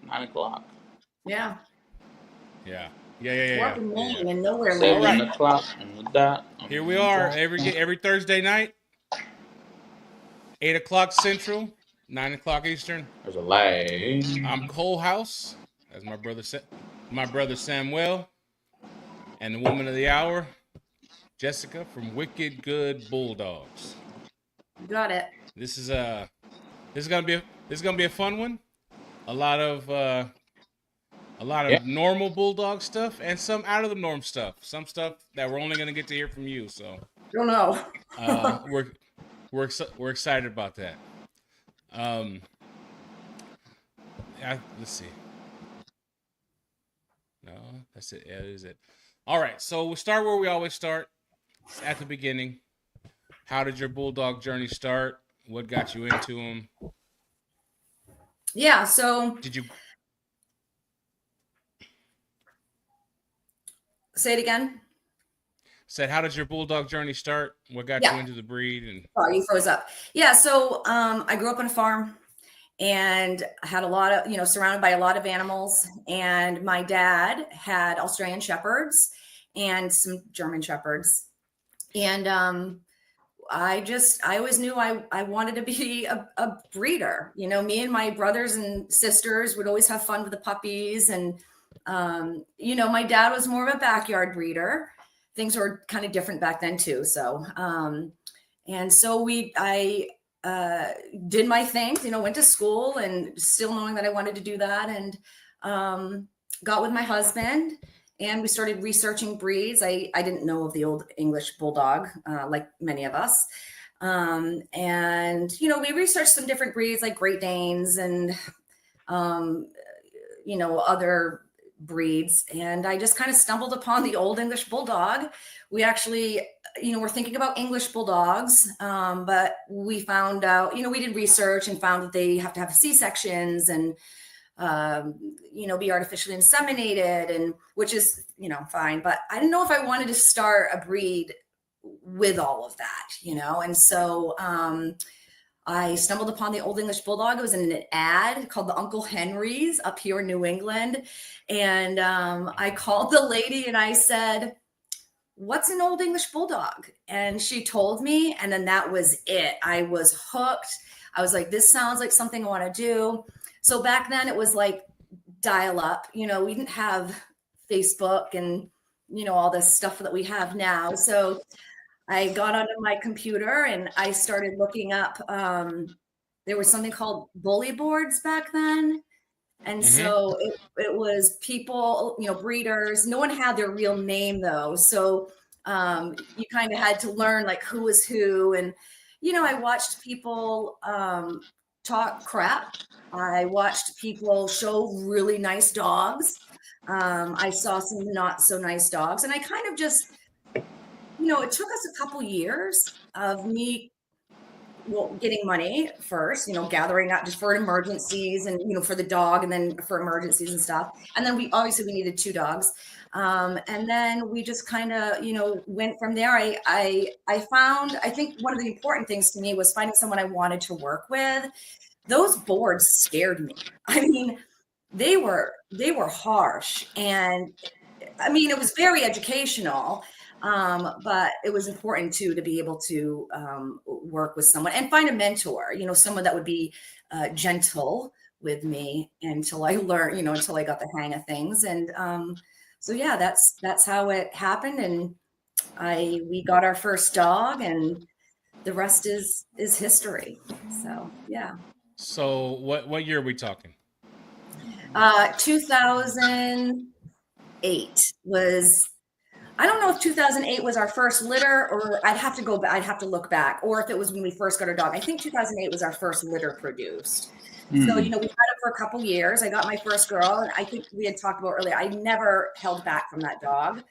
9 o'clock. Yeah. Yeah. Work in Maine and nowhere 7 land. o'clock and with that. Here we are every Thursday night, 8 o'clock Central, 9 o'clock Eastern. There's a lag. I'm Cole House, as my brother Samuel, and the woman of the hour, Jessica from Wicked Good Bulldogges. Got it. This is gonna be a fun one. A lot of normal bulldog stuff and some out of the norm stuff. Some stuff that we're only gonna get to hear from you. So Don't know. we're excited about that. Let's see. No, that's it. Yeah, that is it. All right, so we'll start where we always start, at the beginning. How did your bulldog journey start? What got you into them? Yeah, so did you say it again? Said, how did your bulldog journey start? What got you into the breed? And oh, you froze up. Yeah, so I grew up on a farm and had a lot of, surrounded by a lot of animals. And my dad had Australian Shepherds and some German Shepherds. And I always knew I wanted to be a breeder. Me and my brothers and sisters would always have fun with the puppies. And, my dad was more of a backyard breeder. Things were kind of different back then too. So, and so I did my thing, went to school and still knowing that I wanted to do that, and got with my husband and we started researching breeds. I didn't know of the Old English Bulldog, like many of us. And, we researched some different breeds like Great Danes and, other breeds. And I just kind of stumbled upon the Old English Bulldog. We actually, we're thinking about English Bulldogs, but we found out, we did research and found that they have to have C-sections and, be artificially inseminated, and which is, fine. But I didn't know if I wanted to start a breed with all of that, and so I stumbled upon the Old English Bulldog. It was in an ad called the Uncle Henry's up here in New England. And I called the lady and I said, "What's an Old English Bulldog?" And she told me, and then that was it. I was hooked. I was like, this sounds like something I want to do. So back then it was like dial up, we didn't have Facebook and, all this stuff that we have now. So I got onto my computer and I started looking up, there was something called bully boards back then. And so it was people, breeders. No one had their real name though. So you kind of had to learn like who was who. And, I watched people talk crap. I watched people show really nice dogs. I saw some not so nice dogs. And I kind of just, it took us a couple years of me getting money first, gathering not just for emergencies and, for the dog and then for emergencies and stuff. And then we needed 2 dogs. And then we just kind of, went from there. I found, I think one of the important things to me was finding someone I wanted to work with. Those boards scared me. I mean, they were harsh, and I mean, it was very educational. But it was important too to be able to work with someone and find a mentor, someone that would be gentle with me until I learned, until I got the hang of things. And so yeah, that's how it happened. And we got our first dog, and the rest is history. So yeah. So what year are we talking? 2008 was. I don't know if 2008 was our first litter, or I'd have to go back. I'd have to look back, or if it was when we first got our dog. I think 2008 was our first litter produced. So, we had it for a couple years. I got my first girl, and I think we had talked about earlier, I never held back from that dog.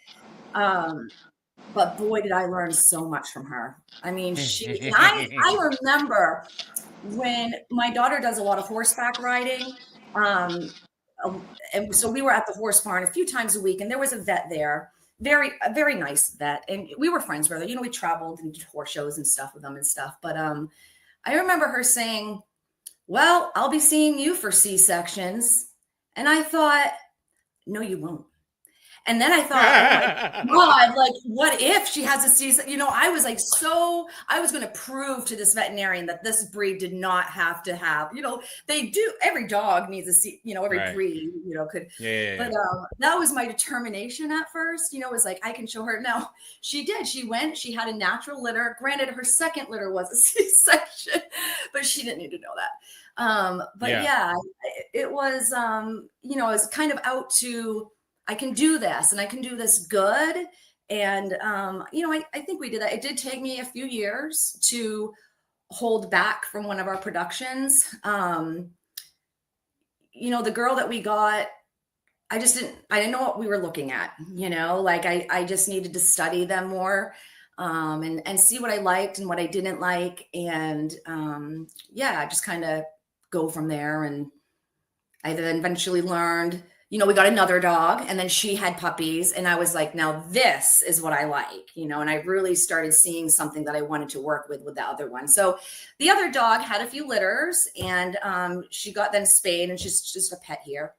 But boy, did I learn so much from her. I mean, I remember when my daughter does a lot of horseback riding. And so we were at the horse barn a few times a week, and there was a vet there. A very nice vet, and we were friends with her. We traveled and did horse shows and stuff with them and stuff. But I remember her saying, "Well, I'll be seeing you for C-sections." And I thought, no, you won't. And then I thought, oh my God, like, what if she has a season? You know, I was like, I was going to prove to this veterinarian that this breed did not have to have, you know, they do, every dog needs every Right. breed, you know, could, Yeah. but that was my determination at first, you know, it was like, I can show her. Now she did, she had a natural litter. Granted, her second litter was a C-section, but she didn't need to know that. But yeah, it was, you know, I was kind of out to, I can do this and I can do this good. And, you know, I think we did that. It did take me a few years to hold back from one of our productions. You know, the girl that we got, I didn't know what we were looking at, you know, like I just needed to study them more, and see what I liked and what I didn't like. And, yeah, just kind of go from there. And I then eventually learned, you know, we got another dog and then she had puppies. And I was like, now this is what I like, you know, and I really started seeing something that I wanted to work with the other one. So the other dog had a few litters, and she got then spayed, and she's just a pet here.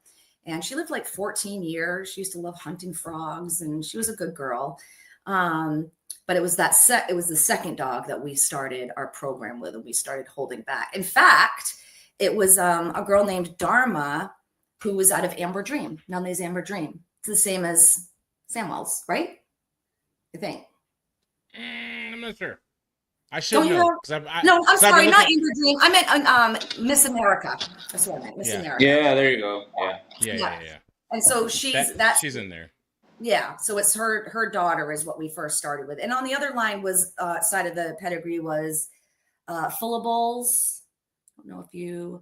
And she lived like 14 years. She used to love hunting frogs, and she was a good girl. But it was it was the second dog that we started our program with, and we started holding back. In fact, it was a girl named Dharma, who was out of Amber Dream. Nunley's Amber Dream. It's the same as Samwell's, right? I think. I'm not sure. I should know. No, I'm sorry, not Amber Dream. I meant Miss America. That's what I meant, Miss America. Yeah, there you go. Yeah. And so she's in there. Yeah, so it's her daughter is what we first started with. And on the other line was side of the pedigree was Fullables. I don't know if you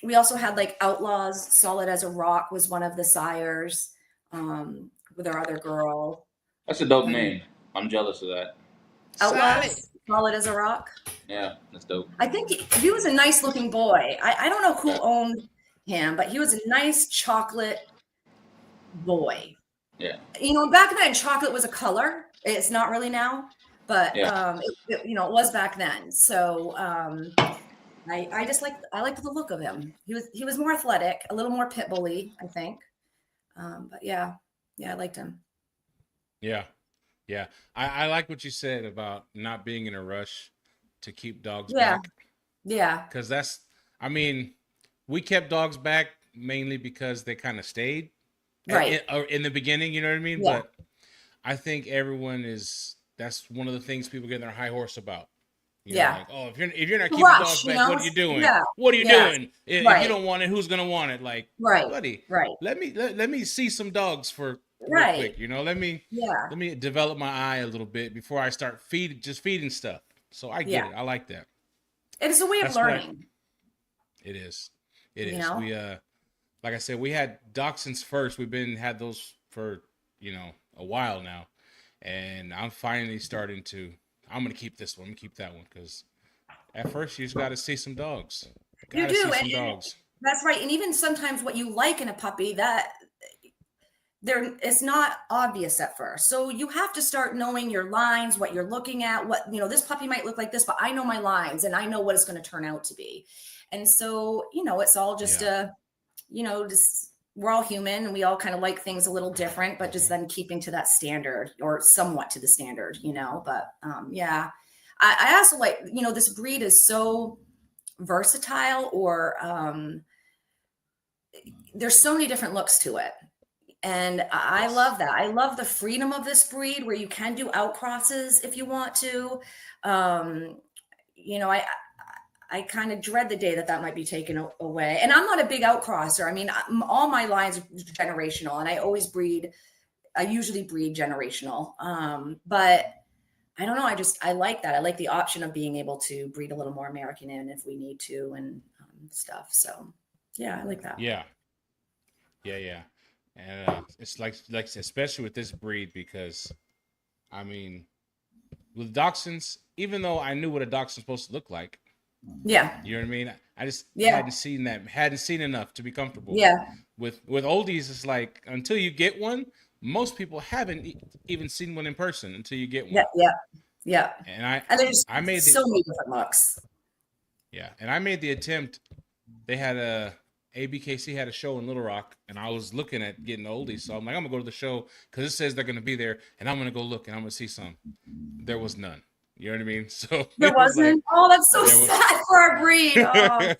we also had like Outlaws, Solid as a Rock was one of the sires, with our other girl. That's a dope name. I'm jealous of that. Outlaws, Solid as a Rock. Yeah, that's dope. I think he was a nice looking boy. I don't know who owned him, but he was a nice chocolate boy. Yeah. You know, back then chocolate was a color. It's not really now, but you know, it was back then. So I just liked the look of him. He was more athletic, a little more pit bully, I think. But yeah, I liked him. Yeah. I like what you said about not being in a rush to keep dogs back. Yeah. Because we kept dogs back mainly because they kind of stayed in the beginning, you know what I mean? Yeah. But I think that's one of the things people get in their high horse about. You know, like, oh, if you're not keeping dogs back, what are you doing? Yeah. What are you doing? If you don't want it, who's gonna want it? Like, buddy, let me see some dogs for real quick. You know, let me develop my eye a little bit before I start feeding stuff. So I get it. I like that. It's a way of learning. It is. Know? We like I said, we had dachshunds first. Had those for a while now, and I'm finally starting to. I'm going to keep this one. I'm going to keep that one because at first you just got to see some dogs. You do. That's right. And even sometimes what you like in a puppy it's not obvious at first. So you have to start knowing your lines, what you're looking at, this puppy might look like this, but I know my lines and I know what it's going to turn out to be. And so, it's all just we're all human and we all kind of like things a little different, but just then keeping to that standard or somewhat to the standard, but I also like, this breed is so versatile or there's so many different looks to it. And I love that. I love the freedom of this breed where you can do outcrosses if you want to. I kind of dread the day that might be taken away. And I'm not a big outcrosser. I mean, all my lines are generational and I usually breed generational. But I don't know. I like that. I like the option of being able to breed a little more American in if we need to and stuff. So yeah, I like that. Yeah. And it's like especially with this breed, because with dachshunds, even though I knew what a dachshund's supposed to look like, you know what I mean, I just hadn't seen enough to be comfortable. With oldies, it's like until you get one, most people haven't even seen one in person until you get one. And I made so many different looks. And I made the attempt. They had ABKC had a show in Little Rock, and I was looking at getting oldies. So I'm like, I'm gonna go to the show because it says they're gonna be there, and I'm gonna go look and I'm gonna see some. There was none. You know what I mean? So there wasn't. Like, oh, that's so sad for our breed. Oh,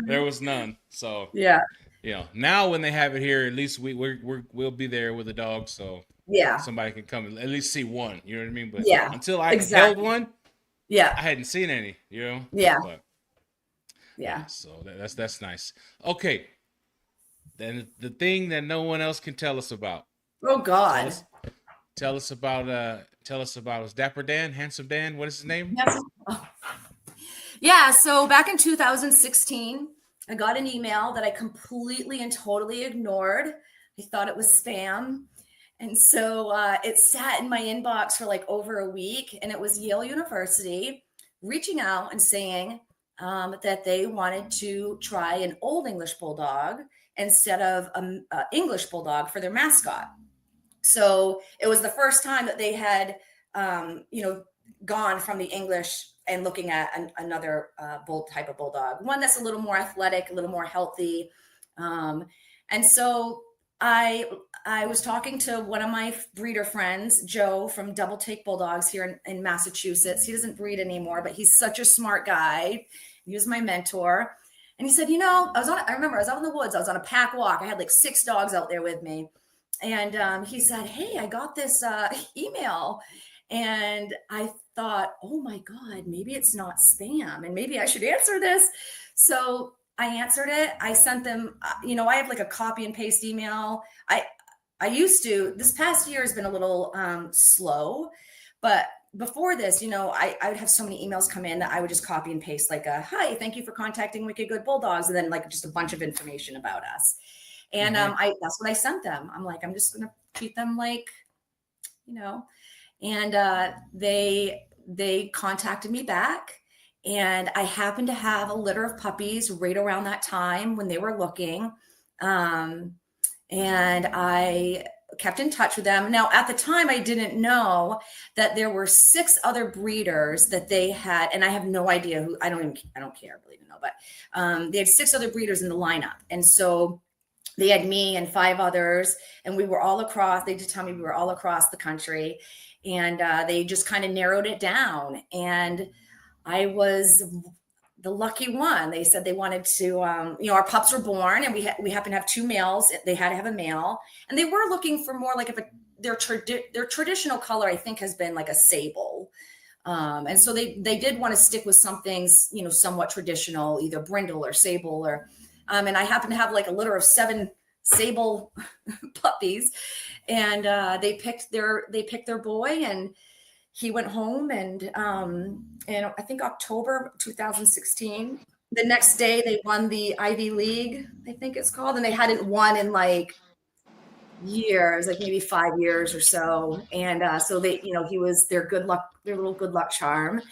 there was none. So yeah. You know, now when they have it here, at least we'll be there with the dog, so somebody can come and at least see one. You know what I mean? But until I held one, I hadn't seen any. You know? But, so that's nice. Okay, then the thing that no one else can tell us about. Oh God! Tell us about was Dapper Dan, Handsome Dan? What is his name? Yeah. So back in 2016. I got an email that I completely and totally ignored. I thought it was spam. And so it sat in my inbox for like over a week. And it was Yale University reaching out and saying that they wanted to try an Old English Bulldog instead of an English Bulldog for their mascot. So it was the first time that they had, gone from the English and looking at another type of bulldog, one that's a little more athletic, a little more healthy. And so I was talking to one of my breeder friends, Joe from Double Take Bulldogs here in Massachusetts. He doesn't breed anymore, but he's such a smart guy. He was my mentor. And he said, I remember I was out in the woods. I was on a pack walk. I had like 6 dogs out there with me. And he said, hey, I got this email. And I thought, oh my God, maybe it's not spam and maybe I should answer this. So I answered it. I sent them, I have like a copy and paste email. I used to, this past year has been a little slow, but before this, I would have so many emails come in that I would just copy and paste like hi, thank you for contacting Wicked Good Bulldogs. And then like just a bunch of information about us. And that's what I sent them. I'm like, I'm just going to treat them like, and they contacted me back, and I happened to have a litter of puppies right around that time when they were looking. And I kept in touch with them. Now, at the time, I didn't know that there were 6 other breeders that they had, and I have no idea who. I don't care really to know, but they had 6 other breeders in the lineup, and so they had me and 5 others, and we were all across. They did tell me we were all across the country. And they just kind of narrowed it down. And I was the lucky one. They said they wanted to, our pups were born, and we happened to have 2 males. They had to have a male. And they were looking for more like their traditional color, I think, has been like a sable. And so they did want to stick with something, somewhat traditional, either brindle or sable or, and I happened to have like a litter of 7 sable puppies, and they picked their boy, and he went home, and I think October 2016, the next day they won the Ivy League, I think it's called, and they hadn't won in like years, like maybe 5 years or so. And so they, he was their little good luck charm,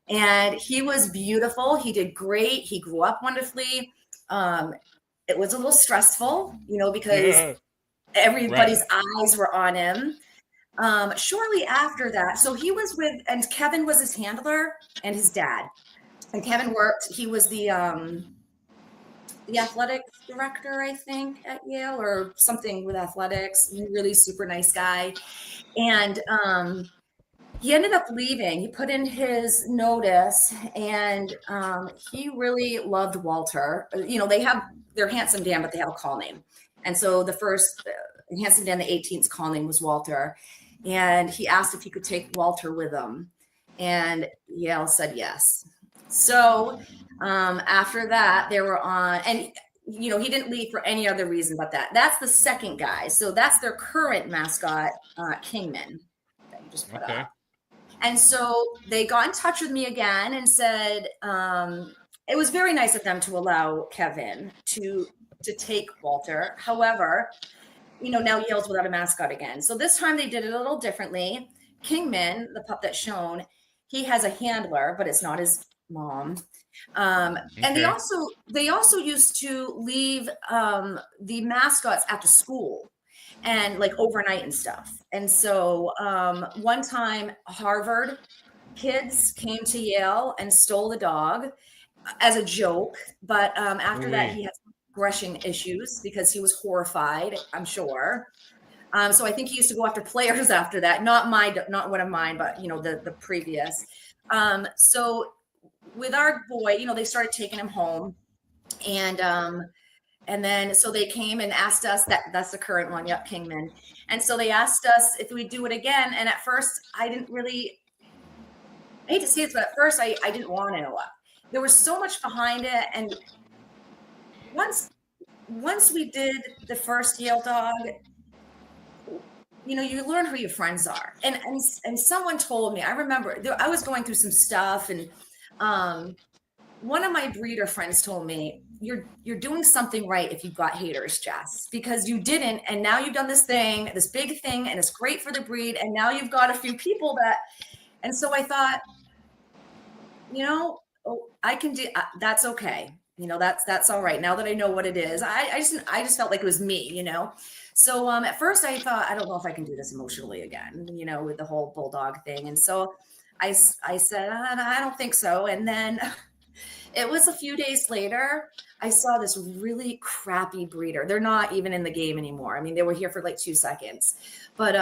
and he was beautiful. He did great. He grew up wonderfully. It was a little stressful, because everybody's eyes were on him. Shortly after that, so he was and Kevin was his handler and his dad. And Kevin he was the athletic director, I think, at Yale or something with athletics. Really super nice guy. And he ended up leaving. He put in his notice, and he really loved Walter. They're Handsome Dan, but they have a call name. And so the first Handsome Dan, the 18th call name was Walter. And he asked if he could take Walter with him. And Yale said yes. So after that, they were on, and he didn't leave for any other reason but that. That's the second guy. So that's their current mascot, Kingman, that you just put up. And so they got in touch with me again and said, it was very nice of them to allow Kevin to take Walter. However, now Yale's without a mascot again. So this time they did it a little differently. Kingman, the pup that's shown, he has a handler, but it's not his mom. And they also used to leave the mascots at the school and like overnight and stuff. And so one time Harvard kids came to Yale and stole the dog as a joke. But after that, he had aggression issues because he was horrified, I'm sure. So I think he used to go after players after that, not one of mine, but the previous. So with our boy, they started taking him home, and then so they came and asked us that's the current one, yep, Kingman. And so they asked us if we'd do it again. And at first I hate to say this, but at first I didn't want to. There was so much behind it. And once we did the first Yale dog, you learn who your friends are. And someone told me, I remember I was going through some stuff, and one of my breeder friends told me, you're doing something right if you've got haters, Jess, because you didn't, and now you've done this big thing, and it's great for the breed, and now you've got a few people that. And so I thought, I can do that's okay. That's all right. Now that I know what it is, I just felt like it was me, So at first I thought, I don't know if I can do this emotionally again, with the whole bulldog thing. And so I said, I don't think so. And then it was a few days later, I saw this really crappy breeder. They're not even in the game anymore. I mean, they were here for like 2 seconds, but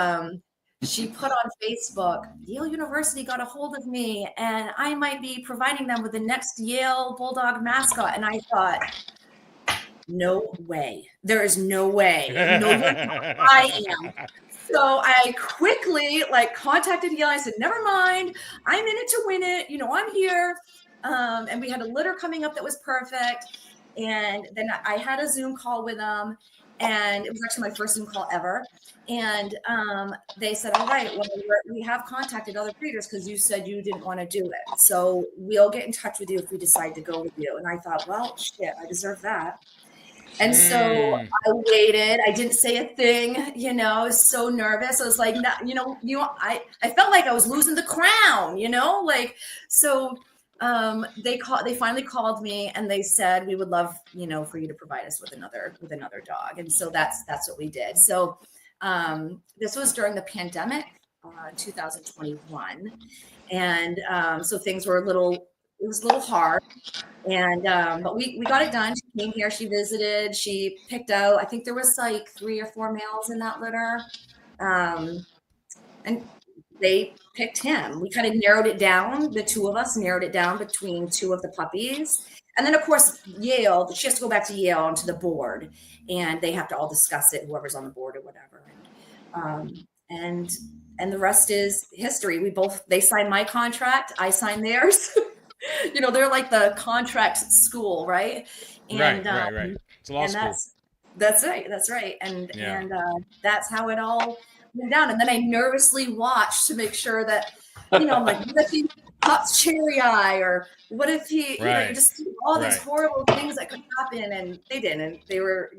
she put on Facebook, Yale University got a hold of me and I might be providing them with the next Yale Bulldog mascot. And I thought, no way. There is no way. No, I am. So I quickly contacted Yale. I said, never mind. I'm in it to win it. I'm here. And we had a litter coming up that was perfect. And then I had a Zoom call with them. And it was actually my first Zoom call ever. And they said, all right, well, we have contacted other breeders because you said you didn't want to do it. So we'll get in touch with you if we decide to go with you. And I thought, well, shit, I deserve that. And so I waited. I didn't say a thing, I was so nervous. I was like, I felt like I was losing the crown, so they finally called me and they said, we would love, for you to provide us with another dog. And so that's what we did. So this was during the pandemic, 2021. And so things were it was a little hard. And but we got it done. She came here, she visited, she picked out, I think there was 3 or 4 males in that litter. And they picked him. We kind of narrowed it down. The two of us narrowed it down between 2 of the puppies. And then of course, Yale, she has to go back to Yale onto the board and they have to all discuss it, whoever's on the board or whatever. And the rest is history. They signed my contract, I signed theirs. They're like the contract school, right? And, right. It's a law school. That's right. And that's how it all went down. And then I nervously watched to make sure that, I'm like, what if he pops cherry eye, or what if he, just all these horrible things that could happen, and they didn't. They were,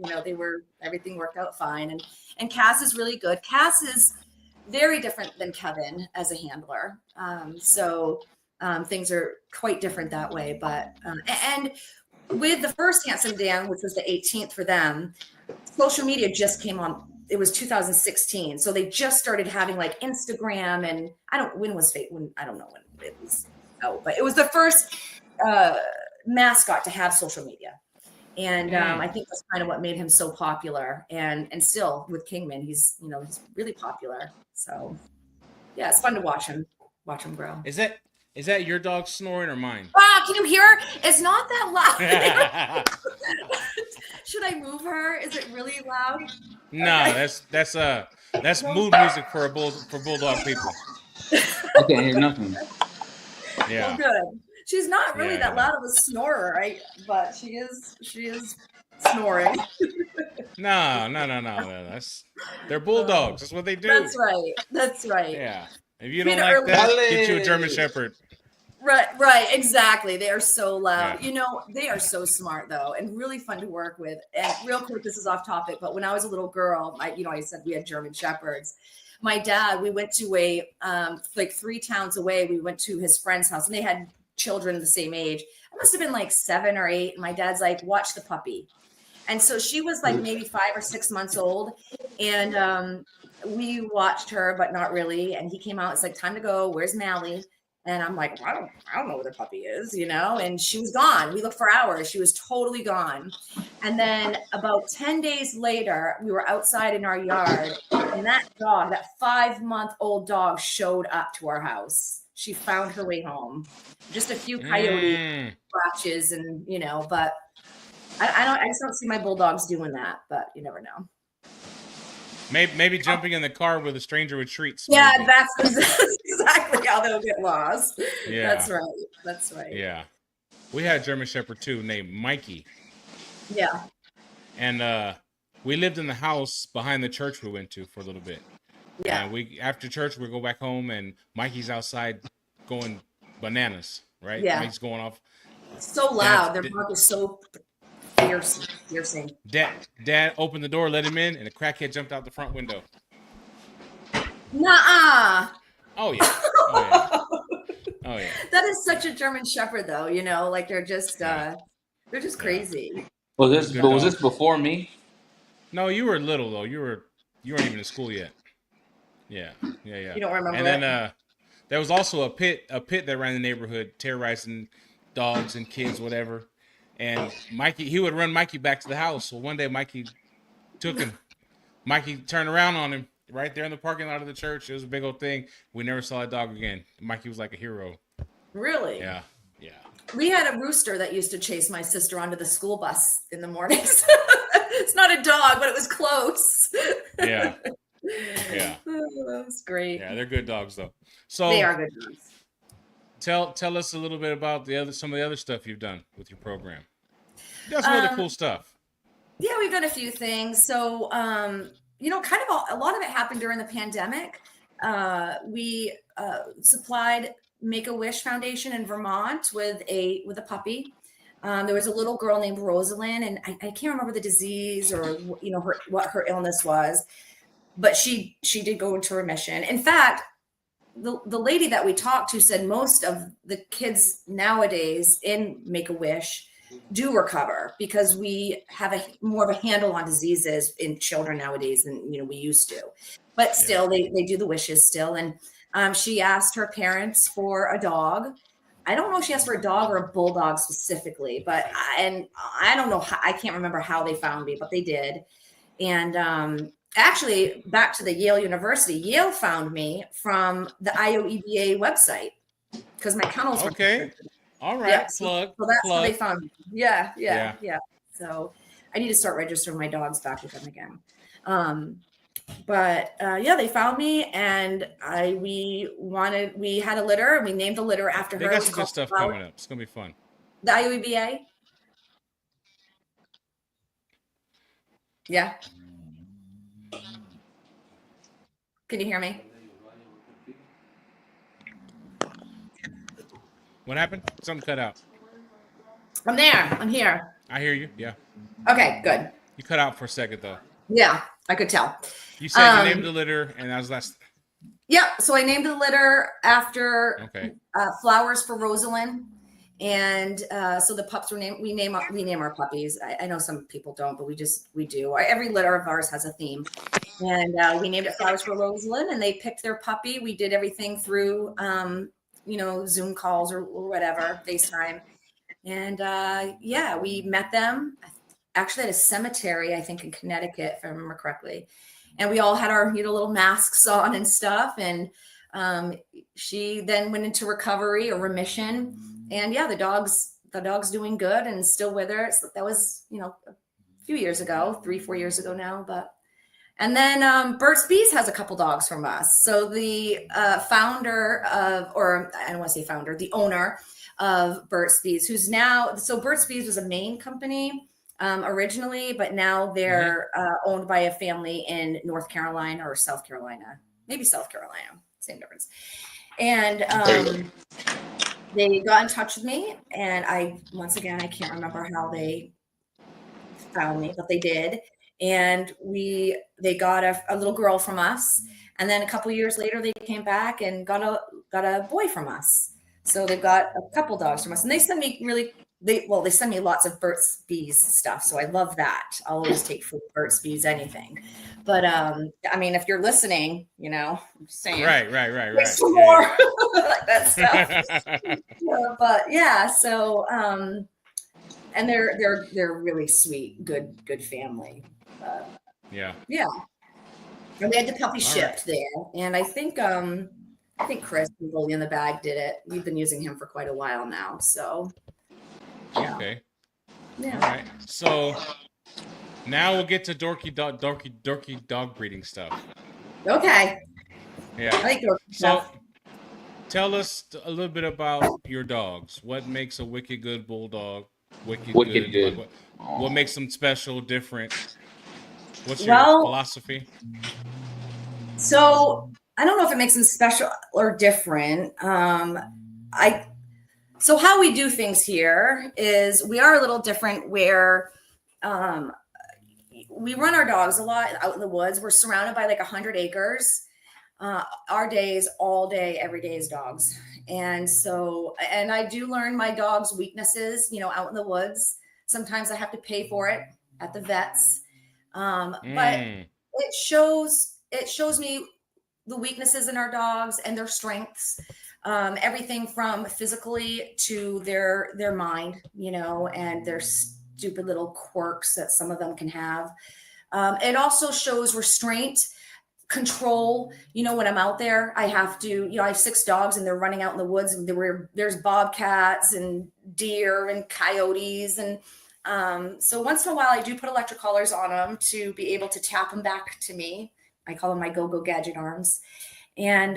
everything worked out fine. And Cass is really good. Cass is very different than Kevin as a handler. Things are quite different that way, but and with the first Handsome Dan, which was the 18th for them, social media just came on. It was 2016, so they just started having Instagram, and I don't know when it was out, but it was the first mascot to have social media, and I think that's kind of what made him so popular. And still with Kingman, he's really popular. So yeah, it's fun to watch him grow. Is that your dog snoring or mine? Wow, can you hear her? It's not that loud. Should I move her? Is it really loud? No, that's mood music for bulldog people. I can't hear nothing. Yeah. Well, good. She's not really that loud of a snorer, right? But she is snoring. No. They're bulldogs. That's what they do. That's right. Yeah. If you don't like that, get you a German Shepherd. Right, exactly. They are so loud. Yeah. They are so smart though, and really fun to work with. And real quick, this is off topic, but when I was a little girl, I said we had German Shepherds. My dad, we went to a 3 towns away. We went to his friend's house, and they had children the same age. I must have been 7 or 8. And my dad's like, watch the puppy. And so she was maybe 5 or 6 months old, and we watched her, but not really. And he came out. It's time to go. Where's Mally? And I'm like, I don't know where the puppy is, and she was gone. We looked for hours. She was totally gone. And then about 10 days later, we were outside in our yard, and that 5-month-old dog showed up to our house. She found her way home. Just a few coyote scratches and, but I just don't see my bulldogs doing that, but you never know. Maybe jumping in the car with a stranger with treats. Yeah, that's exactly how they'll get lost. Yeah. That's right. Yeah. We had a German Shepherd too named Mikey. Yeah. And we lived in the house behind the church we went to for a little bit. Yeah. And after church, we go back home and Mikey's outside going bananas, right? Yeah. Mikey's going off. So loud. Their bark is so piercing. Dad opened the door, let him in, and a crackhead jumped out the front window. Nuh-uh. Oh yeah. Oh yeah. That is such a German Shepherd, though. Like they're just crazy. Was this before me? No, you were little though. You weren't even in school yet. Yeah. You don't remember? And then there was also a pit that ran the neighborhood, terrorizing dogs and kids, whatever. And he would run Mikey back to the house. So one day Mikey took him. Mikey turned around on him right there in the parking lot of the church. It was a big old thing. We never saw that dog again. Mikey was like a hero. Really? Yeah. We had a rooster that used to chase my sister onto the school bus in the mornings. It's not a dog, but it was close. Yeah. Oh, that was great. Yeah, they're good dogs though. So they are good dogs. Tell us a little bit about some of the other stuff you've done with your program. That's really cool stuff. Yeah, we've done a few things. So, kind of a lot of it happened during the pandemic. We supplied Make-A-Wish Foundation in Vermont with a puppy. There was a little girl named Rosalind, and I can't remember the disease or what her illness was, but she did go into remission. In fact, the lady that we talked to said most of the kids nowadays in Make-A-Wish do recover because we have more of a handle on diseases in children nowadays than we used to. But still, they do the wishes still. And she asked her parents for a dog. I don't know if she asked for a dog or a bulldog specifically, but I don't know. I can't remember how they found me, but they did. And actually, back to the Yale University, Yale found me from the IOEBA website because my kennels were okay. All right, yeah, so that's how they found me. Yeah. So I need to start registering my dogs back with them again. But they found me, and we had a litter, and we named the litter after her. They got some good stuff coming up. It's gonna be fun. The IOEBA. Yeah. Can you hear me? What happened? Something cut out. I'm there. I'm here. I hear you. Yeah. Okay, good. You cut out for a second though. Yeah, I could tell. You said you named the litter, and that was last. Yeah, so I named the litter after Flowers for Rosalind, and so the pups were named. We name our puppies. I know some people don't, but we do. Every litter of ours has a theme, and we named it Flowers for Rosalind, and they picked their puppy. We did everything through Zoom calls or whatever, FaceTime. And we met them actually at a cemetery, I think in Connecticut, if I remember correctly. And we all had our little masks on and stuff. And she then went into recovery or remission. And the dog's doing good and still with her. So that was, a few years ago, 3-4 years ago now. And then Burt's Bees has a couple dogs from us. So the founder of, or I don't want to say founder, the owner of Burt's Bees, who's now, so Burt's Bees was a Maine company originally, but now they're owned by a family in North Carolina or South Carolina, maybe South Carolina, same difference. And they got in touch with me, and once again, I can't remember how they found me, but they did. And they got a little girl from us, and then a couple years later they came back and got a boy from us. So they've got a couple dogs from us, and they send me really they send me lots of Burt's Bees stuff, so I love that. I'll always take free Burt's Bees, anything. But I mean, if you're listening, I'm just saying, right. Some more like that stuff. But yeah, so and they're really sweet, good family. Yeah. And we had the puppy shipped there, and I think Chris from Bully in the Bag did it. We've been using him for quite a while now, so yeah. Okay. Yeah. All right. So now we'll get to dorky dog breeding stuff. Okay. Yeah. I think so tell us a little bit about your dogs. What makes a wicked good bulldog? Wicked good. Like what makes them special, different? What's your philosophy? So I don't know if it makes them special or different. So how we do things here is we are a little different where we run our dogs a lot out in the woods. We're surrounded by like 100 acres. Our days, all day, every day is dogs. And so, and I do learn my dog's weaknesses, out in the woods. Sometimes I have to pay for it at the vets. But it shows me the weaknesses in our dogs and their strengths. Everything from physically to their mind, and their stupid little quirks that some of them can have. It also shows restraint, control. When I'm out there, I have to, I have 6 dogs and they're running out in the woods, and there's bobcats and deer and coyotes. And so once in a while I do put electric collars on them to be able to tap them back to me. I call them my go-go gadget arms. And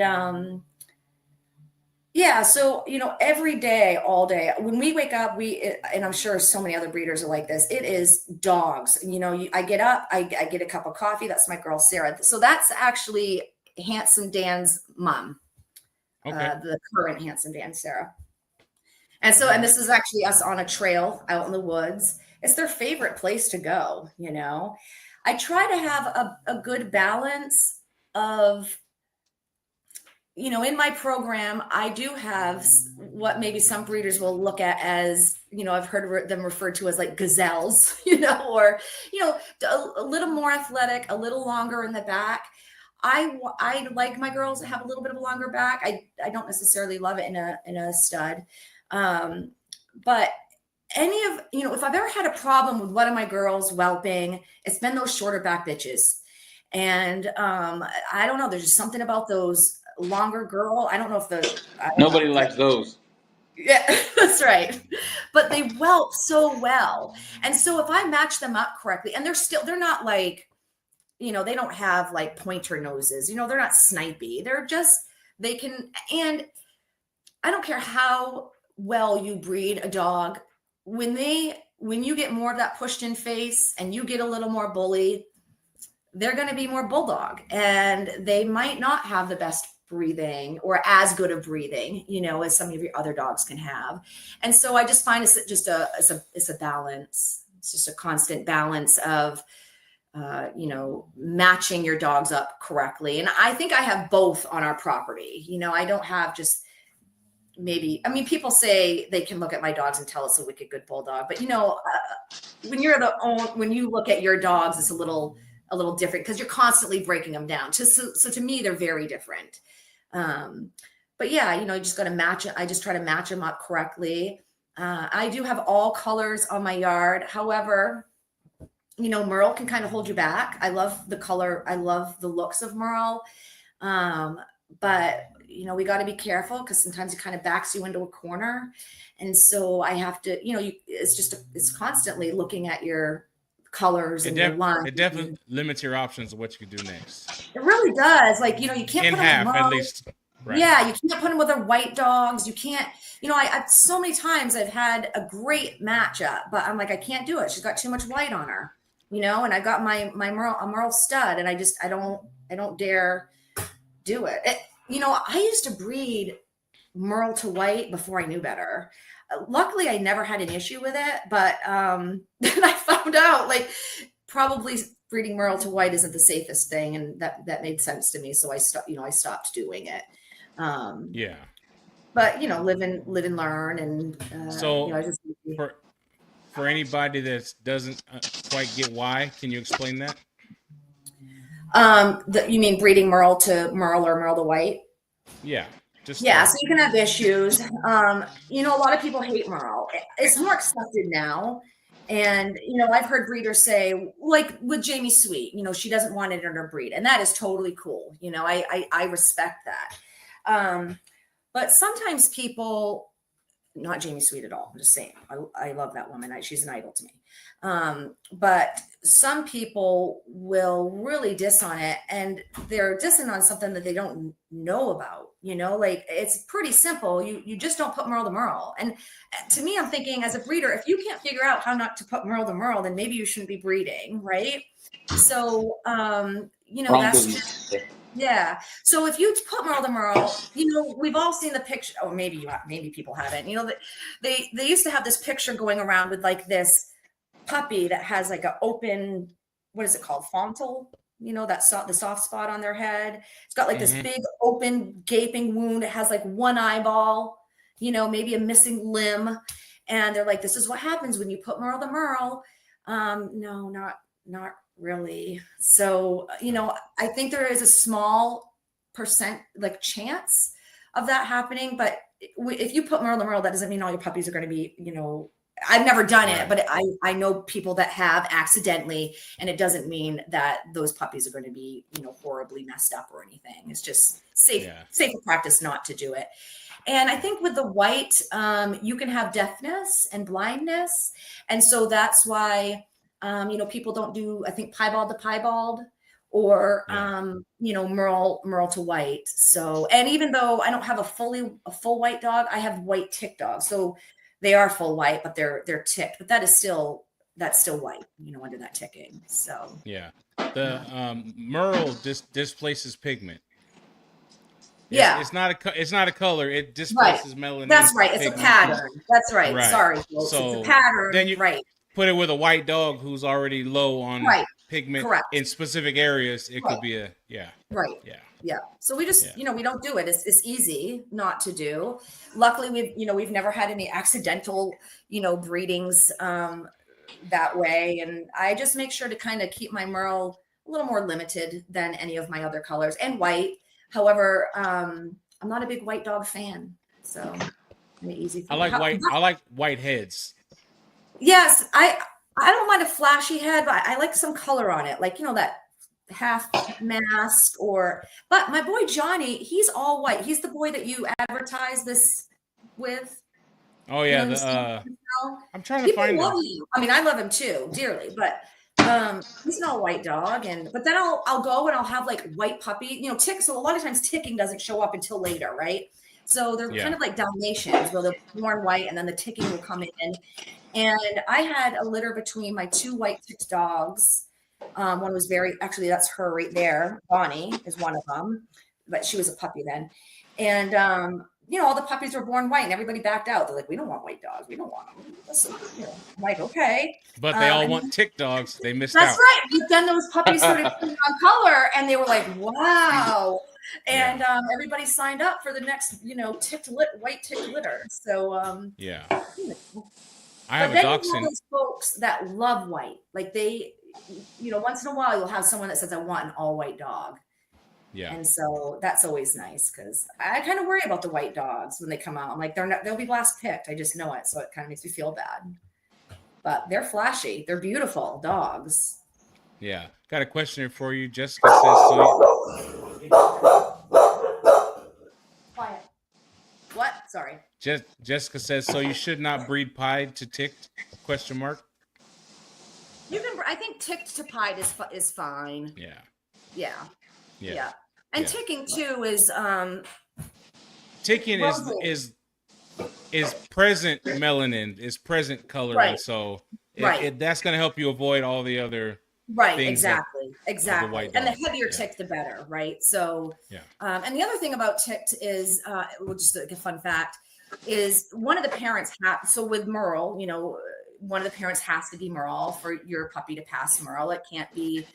so every day, all day, when we wake up, and I'm sure so many other breeders are like this, it is dogs. I get up, I get a cup of coffee. That's my girl Sarah. So that's actually Handsome Dan's mom. Okay. The current Handsome Dan, Sarah. And so, and this is actually us on a trail out in the woods. It's their favorite place to go. I try to have a good balance of, in my program, I do have what maybe some breeders will look at as, I've heard them referred to as like gazelles, or, a little more athletic, a little longer in the back. I like my girls to have a little bit of a longer back. I don't necessarily love it in a stud. But if I've ever had a problem with one of my girls whelping, it's been those shorter back bitches. And I don't know, there's just something about those longer girl. I don't know if nobody likes those. Yeah, that's right. But they whelp so well. And so if I match them up correctly, and they're not like, they don't have like pointer noses, they're not snipey. They can, and I don't care how well you breed a dog. When you get more of that pushed in face and you get a little more bully, they're going to be more bulldog, and they might not have the best breathing or as good of breathing, as some of your other dogs can have. And so I just find it's a balance. It's just a constant balance of, matching your dogs up correctly. And I think I have both on our property. I don't have just people say they can look at my dogs and tell it's a wicked good bulldog, but when you look at your dogs, it's a little different because you're constantly breaking them down. So to me, they're very different. But yeah, you just got to match it. I just try to match them up correctly. I do have all colors on my yard. However, Merle can kind of hold you back. I love the color. I love the looks of Merle. But we got to be careful because sometimes it kind of backs you into a corner. And so I have to, it's constantly looking at your colors and your lines. It definitely limits your options of what you can do next. It really does. Like, you can't in put half them at least. Right. Yeah, you can't put them with their white dogs. You can't, I so many times I've had a great matchup, but I'm like, I can't do it. She's got too much white on her, and I got my Merle stud, and I don't dare do it. I used to breed Merle to white before I knew better. Luckily, I never had an issue with it, but then I found out like probably breeding Merle to white isn't the safest thing, and that made sense to me. So I stopped doing it. Yeah. but live and learn. And so for anybody that doesn't quite get why, can you explain that? You mean breeding Merle to Merle or Merle to White? Yeah. So you can have issues. A lot of people hate Merle. It's more accepted now. And, I've heard breeders say, like with Jamie Sweet, she doesn't want it in her breed. And that is totally cool. I respect that. But sometimes people, not Jamie Sweet at all, I'm just saying, I love that woman. She's an idol to me. But some people will really diss on it, and they're dissing on something that they don't know about, like it's pretty simple. You just don't put Merle to Merle. And to me, I'm thinking as a breeder, if you can't figure out how not to put Merle to Merle, then maybe you shouldn't be breeding. Right. So, that's just, yeah. So if you put Merle to Merle, we've all seen the picture, or maybe people haven't, they used to have this picture going around with like this puppy that has like an open, what is it called? Fontal, the soft spot on their head. It's got like this big open gaping wound. It has like one eyeball, maybe a missing limb. And they're like, this is what happens when you put Merle to Merle. No, not really. So, I think there is a small percent like chance of that happening, but if you put Merle to Merle, that doesn't mean all your puppies are going to be, I've never done it, but I know people that have accidentally, and it doesn't mean that those puppies are going to be, horribly messed up or anything. It's just safer practice not to do it. And I think with the white, you can have deafness and blindness. And so that's why, people don't do, I think, piebald to piebald or, Merle to White. So, and even though I don't have a full white dog, I have white tick dogs. So they are full white, but they're ticked, but that's still white, under that ticking. So yeah, the Merle displaces pigment. It's not a color. It displaces melanin. That's right. It's a pattern. That's right. Sorry, folks. So it's a pattern. Then you put it with a white dog who's already low on pigment in specific areas. It could be Yeah. So we just, we don't do it. It's easy not to do. Luckily, we've never had any accidental, breedings that way. And I just make sure to kind of keep my Merle a little more limited than any of my other colors, and white. However, I'm not a big white dog fan. So easy. I like white heads. Yes. I don't mind a flashy head, but I like some color on it. Like, that half mask but my boy Johnny, he's all white. He's the boy that you advertise this with. Oh yeah. I'm trying to find him. I mean, I love him too dearly, but he's an all white dog. But then I'll go and I'll have like white puppy, tick. So a lot of times ticking doesn't show up until later. Right. So they're kind of like Dalmatians where they're born white and then the ticking will come in. And I had a litter between my two white ticked dogs. One was actually, that's her right there. Bonnie is one of them, but she was a puppy then. And, all the puppies were born white and everybody backed out. They're like, we don't want white dogs. We don't want them. I'm like, okay. But they all want tick dogs. They missed out. That's right. But then those puppies started putting on color and they were like, wow. And everybody signed up for the next, white ticked litter. So, I have a dachshund. Those folks that love white, like they, once in a while you'll have someone that says, I want an all white dog. Yeah. And so that's always nice because I kind of worry about the white dogs when they come out. I'm like, they'll be last picked. I just know it. So it kind of makes me feel bad. But they're flashy. They're beautiful dogs. Yeah. Got a question here for you. Jessica says Quiet. What? Sorry. Jessica says, so you should not breed pied to ticked? ? You can. I think ticked to pied is fine. Yeah. And ticking too is ticking is present melanin, is present coloring. So that's going to help you avoid all the other things. Exactly. And the heavier tick, the better, right? So and the other thing about ticked is just like a fun fact is one of the parents so with Merle, one of the parents has to be Merle for your puppy to pass Merle. It can't be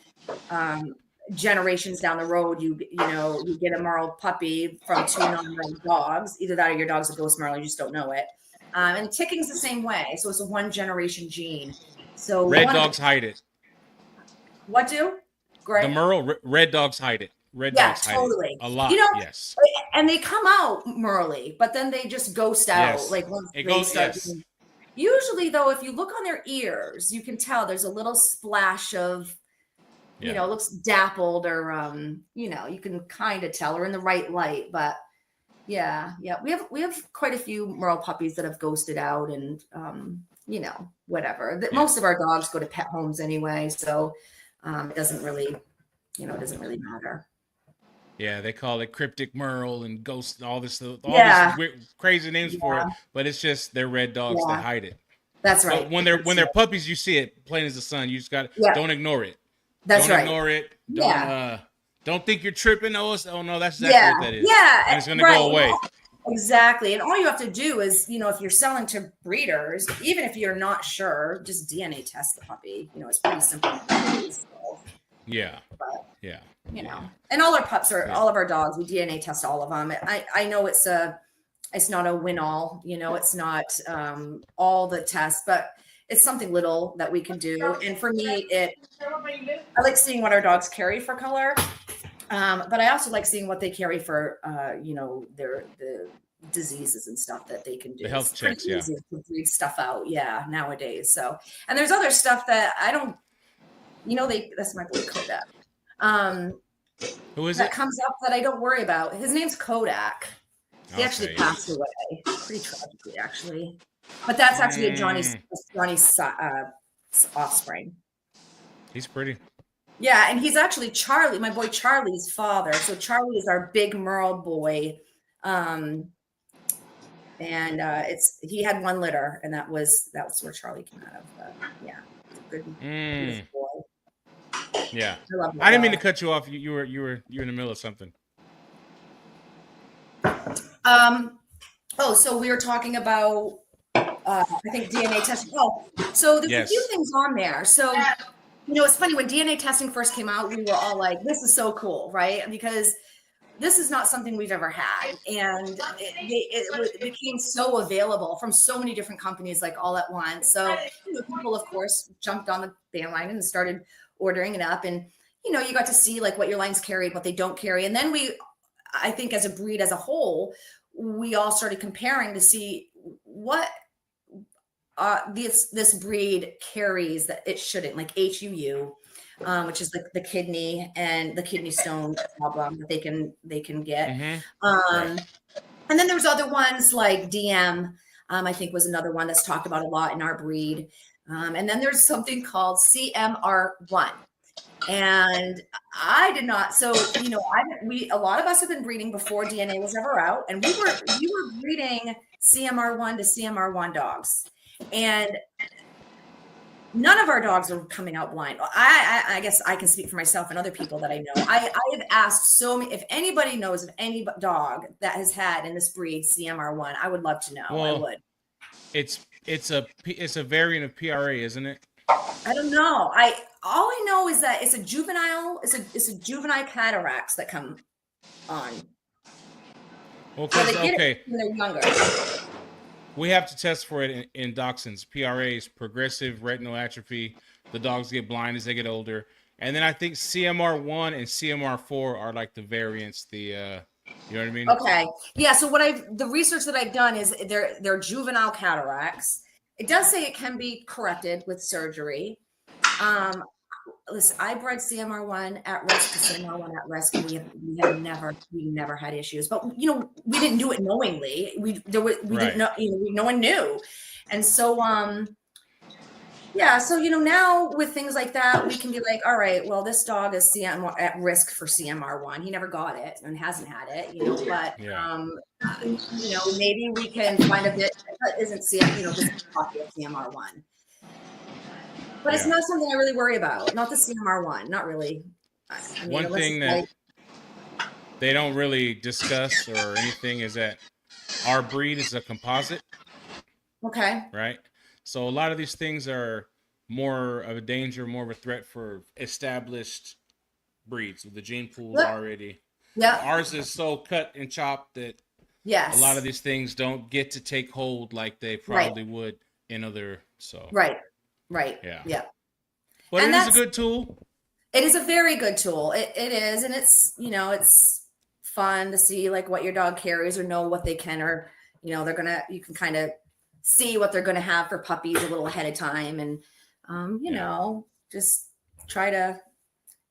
generations down the road, you get a Merle puppy from 2 non-Merle dogs. Either that or your dog's a ghost Merle, you just don't know it. And ticking's the same way. So it's a 1 generation gene. So red dogs hide it. What do? Great. The Merle, red dogs hide it. Red dogs totally. Hide it. A lot, yes. And they come out Merle, but then they just ghost out. Yes. Like once it they goes, start yes. doing, usually though, if you look on their ears, you can tell there's a little splash of, it looks dappled or, you can kind of tell, or in the right light, but we have quite a few Merle puppies that have ghosted out and, whatever. Most of our dogs go to pet homes anyway. So it doesn't really, matter. Yeah, they call it cryptic Merle and ghost, all this weird, crazy names for it, but it's just they're red dogs that hide it. That's right. But when they're puppies, you see it plain as the sun. You just got don't ignore it. That's don't ignore it. Don't think you're tripping. Oh no, that's exactly what that is. Yeah, and it's gonna go away. Exactly. And all you have to do is, if you're selling to breeders, even if you're not sure, just DNA test the puppy. It's pretty simple. And all our pups all of our dogs, we DNA test all of them. I know it's not a win all, it's not all the tests, but it's something little that we can do. And for me, I like seeing what our dogs carry for color. But I also like seeing what they carry for, the diseases and stuff that they can do. The health checks, easy to breed stuff out, nowadays. So, and there's other stuff that I don't, that's my boy Kodak. Who is that comes up that I don't worry about. His name's Kodak. He actually passed away, pretty tragically, actually. But that's actually Johnny's offspring. He's pretty. Yeah, and he's actually Charlie, my boy Charlie's father. So Charlie is our big Merle boy. And he had 1 litter, and that was where Charlie came out of. Good boy. Yeah, I didn't mean to cut you off. You were in the middle of something. So we were talking about I think DNA testing. So there's a few things on there. So it's funny, when DNA testing first came out, we were all like, this is so cool, right? Because this is not something we've ever had. And it became so available from so many different companies, like all at once. So people, of course, jumped on the bandwagon and started ordering it up. And, you got to see like what your lines carried, what they don't carry. And then I think as a breed as a whole, we all started comparing to see what this breed carries that it shouldn't, like HUU, which is the kidney and the kidney stone problem that they can get. And then there's other ones like DM, I think was another one that's talked about a lot in our breed. And then there's something called CMR1. And I did not. So, a lot of us have been breeding before DNA was ever out, and we were breeding CMR1 to CMR1 dogs, and none of our dogs are coming out blind. I guess I can speak for myself and other people that I know. I have asked so many, if anybody knows of any dog that has had in this breed CMR1, I would love to know. Well, I would. It's a variant of PRA, isn't it? I don't know. All I know is that it's a juvenile cataracts that come on. Well, so they get it when they're younger. We have to test for it in dachshunds. PRA is progressive retinal atrophy. The dogs get blind as they get older. And then I think CMR1 and CMR4 are like the variants, you know what I mean? Okay. Yeah, so the research that I've done is they're juvenile cataracts. It does say it can be corrected with surgery. Listen, I bred CMR1 at risk to CMR1 at risk, and we never had issues. But we didn't do it knowingly. We didn't know. No one knew, and so now with things like that, we can be like, all right, well, this dog is at risk for CMR1. He never got it and hasn't had it, But maybe we can find a bit that isn't this copy of CMR1. But it's not something I really worry about. Not the CMR1. Not really. One thing that they don't really discuss or anything is that our breed is a composite. Okay. Right? So a lot of these things are more of a danger, more of a threat for established breeds with the gene pools already. Yeah. Ours is so cut and chopped that a lot of these things don't get to take hold like they probably would in other. So Right. Yeah. But it is a good tool. It is a very good tool. It is, and it's it's fun to see like what your dog carries or know what they can, or you can kind of see what they're gonna have for puppies a little ahead of time, and just try to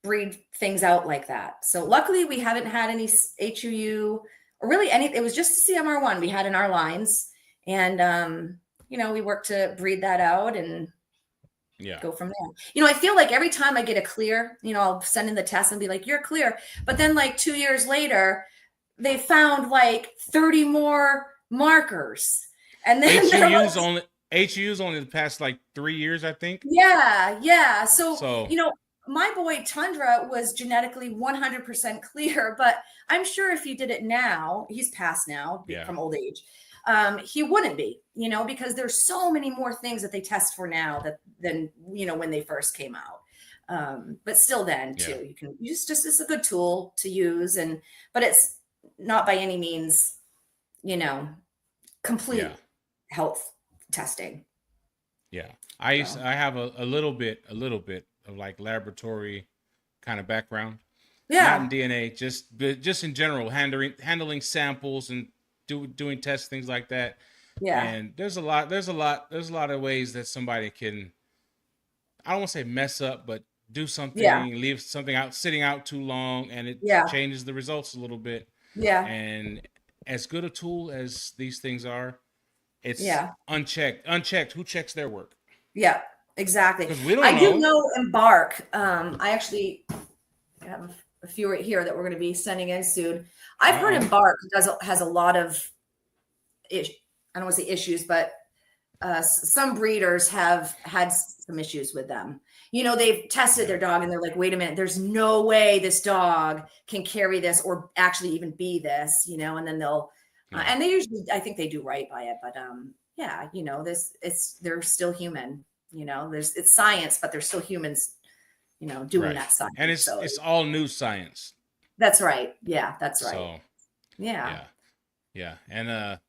breed things out like that. So luckily we haven't had any HUU or really any. It was just CMR1 we had in our lines, and we worked to breed that out and go from there. I feel like every time I get a clear, I'll send in the test and be like, you're clear. But then like 2 years later, they found like 30 more markers. And then HU's only the past like 3 years, I think. Yeah. So my boy Tundra was genetically 100% clear, but I'm sure if you did it now, he's passed now from old age. He wouldn't be, because there's so many more things that they test for now than when they first came out. But still then too, it's a good tool to use, but it's not by any means, complete health testing. Yeah. I have a little bit of like laboratory kind of background. Not in DNA, just in general, handling samples and doing tests, things like that. And there's a lot of ways that somebody can, I don't want to say mess up, but do something, leave something out, sitting out too long, and it changes the results a little bit. And as good a tool as these things are, it's unchecked. Who checks their work? Yeah, exactly. Because we don't know. I do know Embark. I actually have a few right here that we're going to be sending in soon. I've heard Embark has a lot of, I don't want to say issues, but some breeders have had some issues with them. They've tested their dog and they're like, wait a minute, there's no way this dog can carry this or actually even be this, and then they'll, and they usually, I think they do right by it, but they're still human, it's science, but they're still humans, doing that science. And it's all new science. That's right. Yeah, that's right. So, yeah. And I've